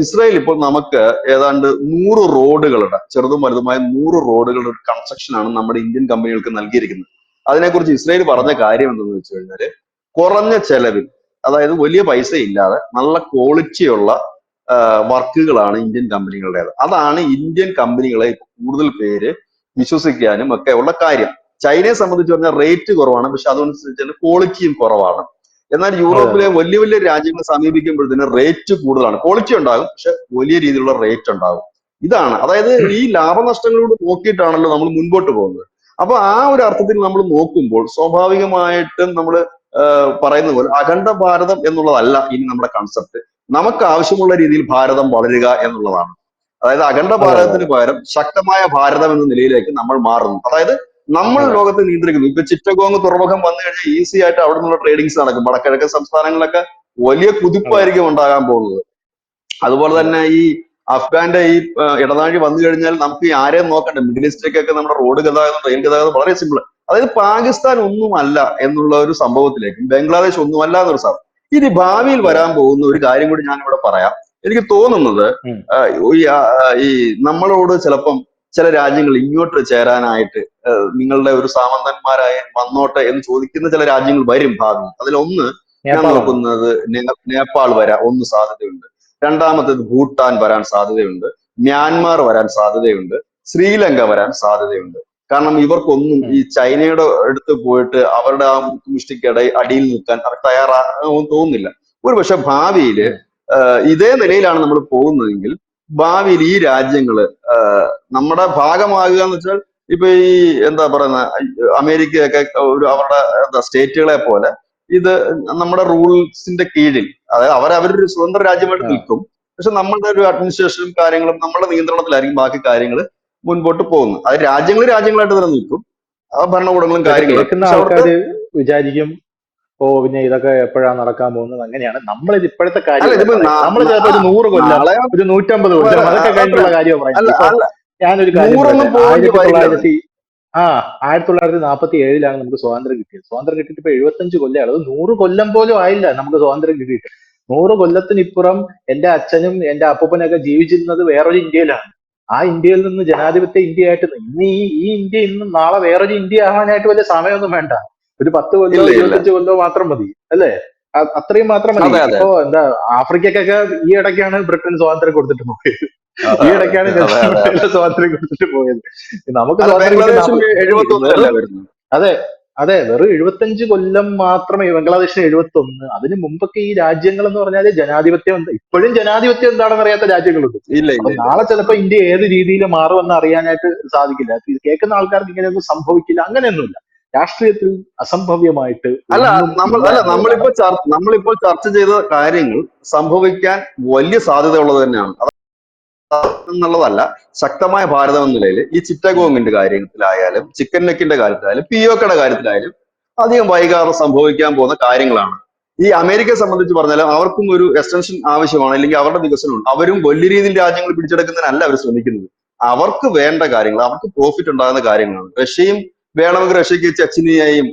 ഇസ്രായേൽ ഇപ്പോൾ നമുക്ക് ഏതാണ്ട് 100 റോഡുകളുടെ, ചെറുതും വലുതുമായ 100 റോഡുകളുടെ ഒരു കൺസ്ട്രക്ഷനാണ് നമ്മുടെ ഇന്ത്യൻ കമ്പനികൾക്ക് നൽകിയിരിക്കുന്നത്. അതിനെക്കുറിച്ച് ഇസ്രായേൽ പറഞ്ഞ കാര്യം എന്തെന്ന് വെച്ച് കഴിഞ്ഞാല്, കുറഞ്ഞ ചെലവിൽ, അതായത് വലിയ പൈസ ഇല്ലാതെ നല്ല ക്വാളിറ്റിയുള്ള വർക്കുകളാണ് ഇന്ത്യൻ കമ്പനികളുടേത്. അതാണ് ഇന്ത്യൻ കമ്പനികളെ കൂടുതൽ പേര് വിശ്വസിക്കാനും ഒക്കെ ഉള്ള കാര്യം. ചൈനയെ സംബന്ധിച്ച് പറഞ്ഞാൽ റേറ്റ് കുറവാണ്, പക്ഷെ അതനുസരിച്ച് ക്വാളിറ്റിയും കുറവാണ്. എന്നാൽ അതെ അതെ യൂറോപ്പിലെ വലിയ വലിയ രാജ്യങ്ങളെ സമീപിക്കുമ്പോഴത്തേന് റേറ്റ് കൂടുതലാണ്. ക്വാളിറ്റി ഉണ്ടാകും, പക്ഷെ വലിയ രീതിയിലുള്ള റേറ്റ് ഉണ്ടാകും. ഇതാണ്, അതായത് ഈ ലാഭനഷ്ടങ്ങളോട് നോക്കിയിട്ടാണല്ലോ നമ്മൾ മുൻപോട്ട് പോകുന്നത്. അപ്പൊ ആ ഒരു അർത്ഥത്തിൽ നമ്മൾ നോക്കുമ്പോൾ സ്വാഭാവികമായിട്ടും നമ്മൾ പറയുന്ന പോലെ അഖണ്ഡ ഭാരതം എന്നുള്ളതല്ല ഇനി നമ്മുടെ കൺസെപ്റ്റ്. നമുക്ക് ആവശ്യമുള്ള രീതിയിൽ ഭാരതം വളരുക എന്നുള്ളതാണ്. അതായത് അഖണ്ഡ അതെ അതെ ഭാരതത്തിന് അതെ പകരം ശക്തമായ ഭാരതം എന്ന നിലയിലേക്ക് നമ്മൾ മാറുന്നു. അതായത് നമ്മൾ അതെ ലോകത്തെ നിയന്ത്രിക്കുന്നു. ഇപ്പൊ ചിറ്റഗോങ് തുറമുഖം വന്നു കഴിഞ്ഞാൽ ഈസി ആയിട്ട് അവിടെ നിന്നുള്ള ട്രേഡിങ്സ് നടക്കും. വടക്കിഴക്കൻ സംസ്ഥാനങ്ങളിലൊക്കെ വലിയ അതെ കുതിപ്പായിരിക്കും ഉണ്ടാകാൻ പോകുന്നത്. അതുപോലെ അതെ തന്നെ ഈ അഫ്ഗാന്റെ ഈ ഇടനാഴി വന്നു കഴിഞ്ഞാൽ നമുക്ക് ഈ ആരെയും നോക്കണ്ട. മിഡിൽ ഈസ്റ്റിലേക്കൊക്കെ നമ്മുടെ റോഡ് ഗതാഗതം, റെയിൽ ഗതാഗതം വളരെ സിമ്പിൾ. അതായത് പാകിസ്ഥാൻ ഒന്നുമല്ല എന്നുള്ള ഒരു സംഭവത്തിലേക്കും, ബംഗ്ലാദേശ് ഒന്നുമല്ല എന്നൊരു സംഭവം. ഇനി ഭാവിയിൽ അതെ വരാൻ പോകുന്ന ഒരു കാര്യം കൂടി ഞാൻ ഇവിടെ പറയാം. എനിക്ക് തോന്നുന്നത് ഉം, ആഹ് ഈ ഈ നമ്മളോട് ചിലപ്പം ചില രാജ്യങ്ങൾ ഇങ്ങോട്ട് ചേരാനായിട്ട് നിങ്ങളുടെ ഒരു സാമന്തന്മാരായി വന്നോട്ടെ എന്ന് ചോദിക്കുന്ന ചില രാജ്യങ്ങൾ വരും ഭാവി. അതിലൊന്ന് ഞാൻ നേപ്പാളാണോ? നോക്കുന്നത് നേപ്പാൾ വരാൻ ഒന്ന് സാധ്യതയുണ്ട്. രണ്ടാമത്തേത് ഭൂട്ടാൻ വരാൻ സാധ്യതയുണ്ട്. മ്യാൻമാർ വരാൻ സാധ്യതയുണ്ട്. ശ്രീലങ്ക വരാൻ സാധ്യതയുണ്ട്. കാരണം ഇവർക്കൊന്നും ഉം, ഈ ചൈനയുടെ അടുത്ത് പോയിട്ട് അവരുടെ ആ മുഷ്ടിക്കട അടിയിൽ നിൽക്കാൻ അവർ തയ്യാറാകുമെന്ന് തോന്നുന്നില്ല. ഒരുപക്ഷെ ഭാവിയിൽ ഉം, ഇതേ നിലയിലാണ് നമ്മൾ പോകുന്നതെങ്കിൽ ഭാവിയിൽ ഈ രാജ്യങ്ങള് നമ്മുടെ ഭാഗമാകുക എന്ന് വെച്ചാൽ, ഇപ്പൊ ഈ എന്താ പറയുന്ന അമേരിക്കയൊക്കെ ഒരു അവരുടെ എന്താ സ്റ്റേറ്റുകളെ പോലെ ഇത് നമ്മുടെ റൂൾസിന്റെ കീഴിൽ, അതായത് അവരൊരു സ്വതന്ത്ര രാജ്യമായിട്ട് ആ. നിൽക്കും. പക്ഷെ നമ്മളുടെ ഒരു അഡ്മിനിസ്ട്രേഷനും കാര്യങ്ങളും നമ്മുടെ നിയന്ത്രണത്തിലായിരിക്കും ബാക്കി കാര്യങ്ങൾ മുൻപോട്ട് പോകുന്നത്. അത് രാജ്യങ്ങളായിട്ട് തന്നെ നിൽക്കും, ആ ഭരണകൂടങ്ങളും പക്ഷെ കാര്യങ്ങളും. കേൾക്കുന്ന പക്ഷെ അവർക്ക് ആൾക്കാര് വിചാരിക്കും, ഓ പിന്നെ ഇതൊക്കെ എപ്പോഴാണ് നടക്കാൻ പോകുന്നത്, അങ്ങനെയാണ്. നമ്മളിത് ഇപ്പോഴത്തെ അല്ല, കാര്യമല്ല ഇതിപ്പോ പറയുന്നത്. നമ്മൾ ചിലപ്പോൾ ഒരു 100 കൊല്ലം, നാളെ ഒരു 150 കൊല്ലം വരെ അതൊക്കെ അത്ര കഴിഞ്ഞിട്ടുള്ള കാര്യം അല്ല പറയുന്നത്. ഇപ്പൊ അല്ല ഞാനൊരു കാര്യം പറയട്ടെ. 100ഒന്നും പോകേണ്ടി വരില്ല അത്. 1900 ആ 1947 നമുക്ക് സ്വാതന്ത്ര്യം കിട്ടിയത്. സ്വാതന്ത്ര്യം കിട്ടിയിട്ട് ഇപ്പൊ 75 കൊല്ലമാണ്. അത് 100 കൊല്ലം പോലും ആയില്ല നമുക്ക് സ്വാതന്ത്ര്യം കിട്ടിയിട്ട്. 100 കൊല്ലത്തിനിപ്പുറം എന്റെ അച്ഛനും എന്റെ അപ്പൂപ്പനൊക്കെ ജീവിച്ചിരുന്നത് വേറൊരു ഇന്ത്യയിലാണ്. ആ ഇന്ത്യയിൽ നിന്ന് ജനാധിപത്യ ഇന്ത്യയായിട്ട് ഇന്ന് ഈ ഇന്ത്യ ഇന്ന് നാളെ വേറൊരു ഇന്ത്യ ആവാനായിട്ട് വലിയ സമയമൊന്നും വേണ്ട. ഒരു 10 കൊല്ലോ ഇല്ല ഇല്ല. 25 കൊല്ലോ മാത്രം മതി, അല്ലേ? അത്രയും മാത്രം മതി. അതെ അതെ ഇപ്പൊ എന്താ, ആഫ്രിക്കക്കൊക്കെ ഈ ഇടയ്ക്കാണ് ബ്രിട്ടൻ സ്വാതന്ത്ര്യം കൊടുത്തിട്ട് പോയത്. അതെ ഈ അതെ ഇടയ്ക്കാണ് അതെ നെൽസൺ അതെ അതെ. മണ്ടേല സ്വാതന്ത്ര്യം കൊടുത്തിട്ട് പോയത്. നമുക്ക് അല്ല, സ്വാതന്ത്ര്യം കിട്ടിയ ബംഗ്ലാദേശും 71-ലല്ലേ വെറും, വരുന്നത്? അതെ അതെ, വെറും 75 കൊല്ലം മാത്രമേ. ബംഗ്ലാദേശിന് 71. അതിന് മുമ്പൊക്കെ ഈ രാജ്യങ്ങൾ എന്ന് പറഞ്ഞാൽ ജനാധിപത്യം ഇപ്പോഴും ജനാധിപത്യം എന്താണെന്ന് അറിയാത്ത രാജ്യങ്ങളുണ്ട്. ഇല്ല ഇല്ല അപ്പൊ ഇല്ല നാളെ ഇല്ല. ചിലപ്പോ ഇന്ത്യ ഏത് രീതിയിൽ മാറുമെന്ന് അറിയാനായിട്ട് സാധിക്കില്ല. ഇത് കേൾക്കുന്ന ആൾക്കാർക്ക് ഇങ്ങനെയൊന്നും സംഭവിക്കില്ല, അങ്ങനെയൊന്നുമില്ല. രാഷ്ട്രീയത്തിൽ അസംഭവ്യമായിട്ട് അല്ല ഒന്നും ഇല്ല എന്നുള്ളതാണ്. നമ്മളിപ്പോൾ ചർച്ച ചെയ്ത കാര്യങ്ങൾ സംഭവിക്കാൻ വലിയ സാധ്യത ഉള്ളത് തന്നെയാണ്. എന്നുള്ളതല്ല, ശക്തമായ ഭാരതം എന്ന നിലയിൽ ഈ ഉം, ചിറ്റഗോങ്ങിന്റെ കാര്യത്തിലായാലും ചിക്കൻ നെക്കിന്റെ കാര്യത്തിലായാലും പിയോക്കയുടെ കാര്യത്തിലായാലും അധികം വൈകാതെ സംഭവിക്കാൻ പോകുന്ന കാര്യങ്ങളാണ്. ഈ അമേരിക്കയെ സംബന്ധിച്ച് പറഞ്ഞാൽ അവർക്കും ഒരു എക്സ്റ്റൻഷൻ ആവശ്യമാണ്, അല്ലെങ്കിൽ അവരുടെ വികസനമുണ്ട്. അവരും വലിയ രീതിയിൽ രാജ്യങ്ങൾ പിടിച്ചെടുക്കുന്നതിനല്ല അവർ ശ്രമിക്കുന്നത്. അവർക്ക് വേണ്ട കാര്യങ്ങൾ, അവർക്ക് പ്രോഫിറ്റ് ഉണ്ടാകുന്ന കാര്യങ്ങളാണ്. റഷ്യയും വേണമെങ്കിൽ റഷ്യക്ക് ചെച്ചിനിയെയും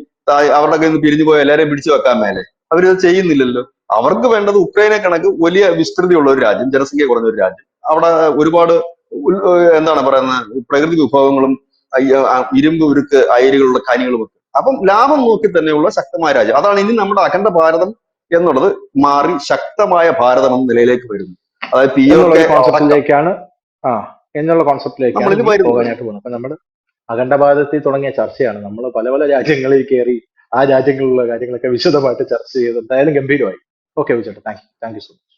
അവരുടെ കയ്യിൽ നിന്ന് പിരിഞ്ഞു പോയ എല്ലാവരെയും പിടിച്ചു വെക്കാൻ മേലെ അവരിത് ചെയ്യുന്നില്ലല്ലോ. അവർക്ക് വേണ്ടത് ഉക്രൈനെ കണക്ക് വലിയ വിസ്തൃതിയുള്ള ഒരു രാജ്യം, ജനസംഖ്യ കുറഞ്ഞ ഒരു രാജ്യം, അവിടെ ഒരുപാട് എന്താണ് പറയുന്നത്, പ്രകൃതി വിഭവങ്ങളും ഇരുമ്പ് ഉരുക്ക് അയിരുകളുള്ള ഖനികളും ഒക്കെ. അപ്പം ലാഭം നോക്കി തന്നെയുള്ള ശക്തമായ രാജ്യം. അതാണ് ഇനി നമ്മുടെ അഖണ്ഡ ഭാരതം എന്നുള്ളത് മാറി ശക്തമായ ഭാരതം എന്ന നിലയിലേക്ക് വരുന്നു. അതായത് പി ഒ എന്നുള്ള കെ ഒരു കോൺസെപ്റ്റിലേക്കാണ് ആ എന്നുള്ള കോൺസെപ്റ്റിലേക്കാണ് നമ്മളിത് ഇനി വരുന്നത്. പോകാനായിട്ട് പോകുന്നത്. അപ്പൊ നമ്മൾ അഖണ്ഡഭാരതത്തിൽ തുടങ്ങിയ ചർച്ചയാണ് നമ്മൾ പല പല രാജ്യങ്ങളിൽ കയറി ആ രാജ്യങ്ങളിലുള്ള കാര്യങ്ങളൊക്കെ വിശദമായിട്ട് ചർച്ച ചെയ്ത് എന്തായാലും ഗംഭീരമായി. ഓക്കെ വിജേട്ടാ, താങ്ക് യു സോ മച്ച്.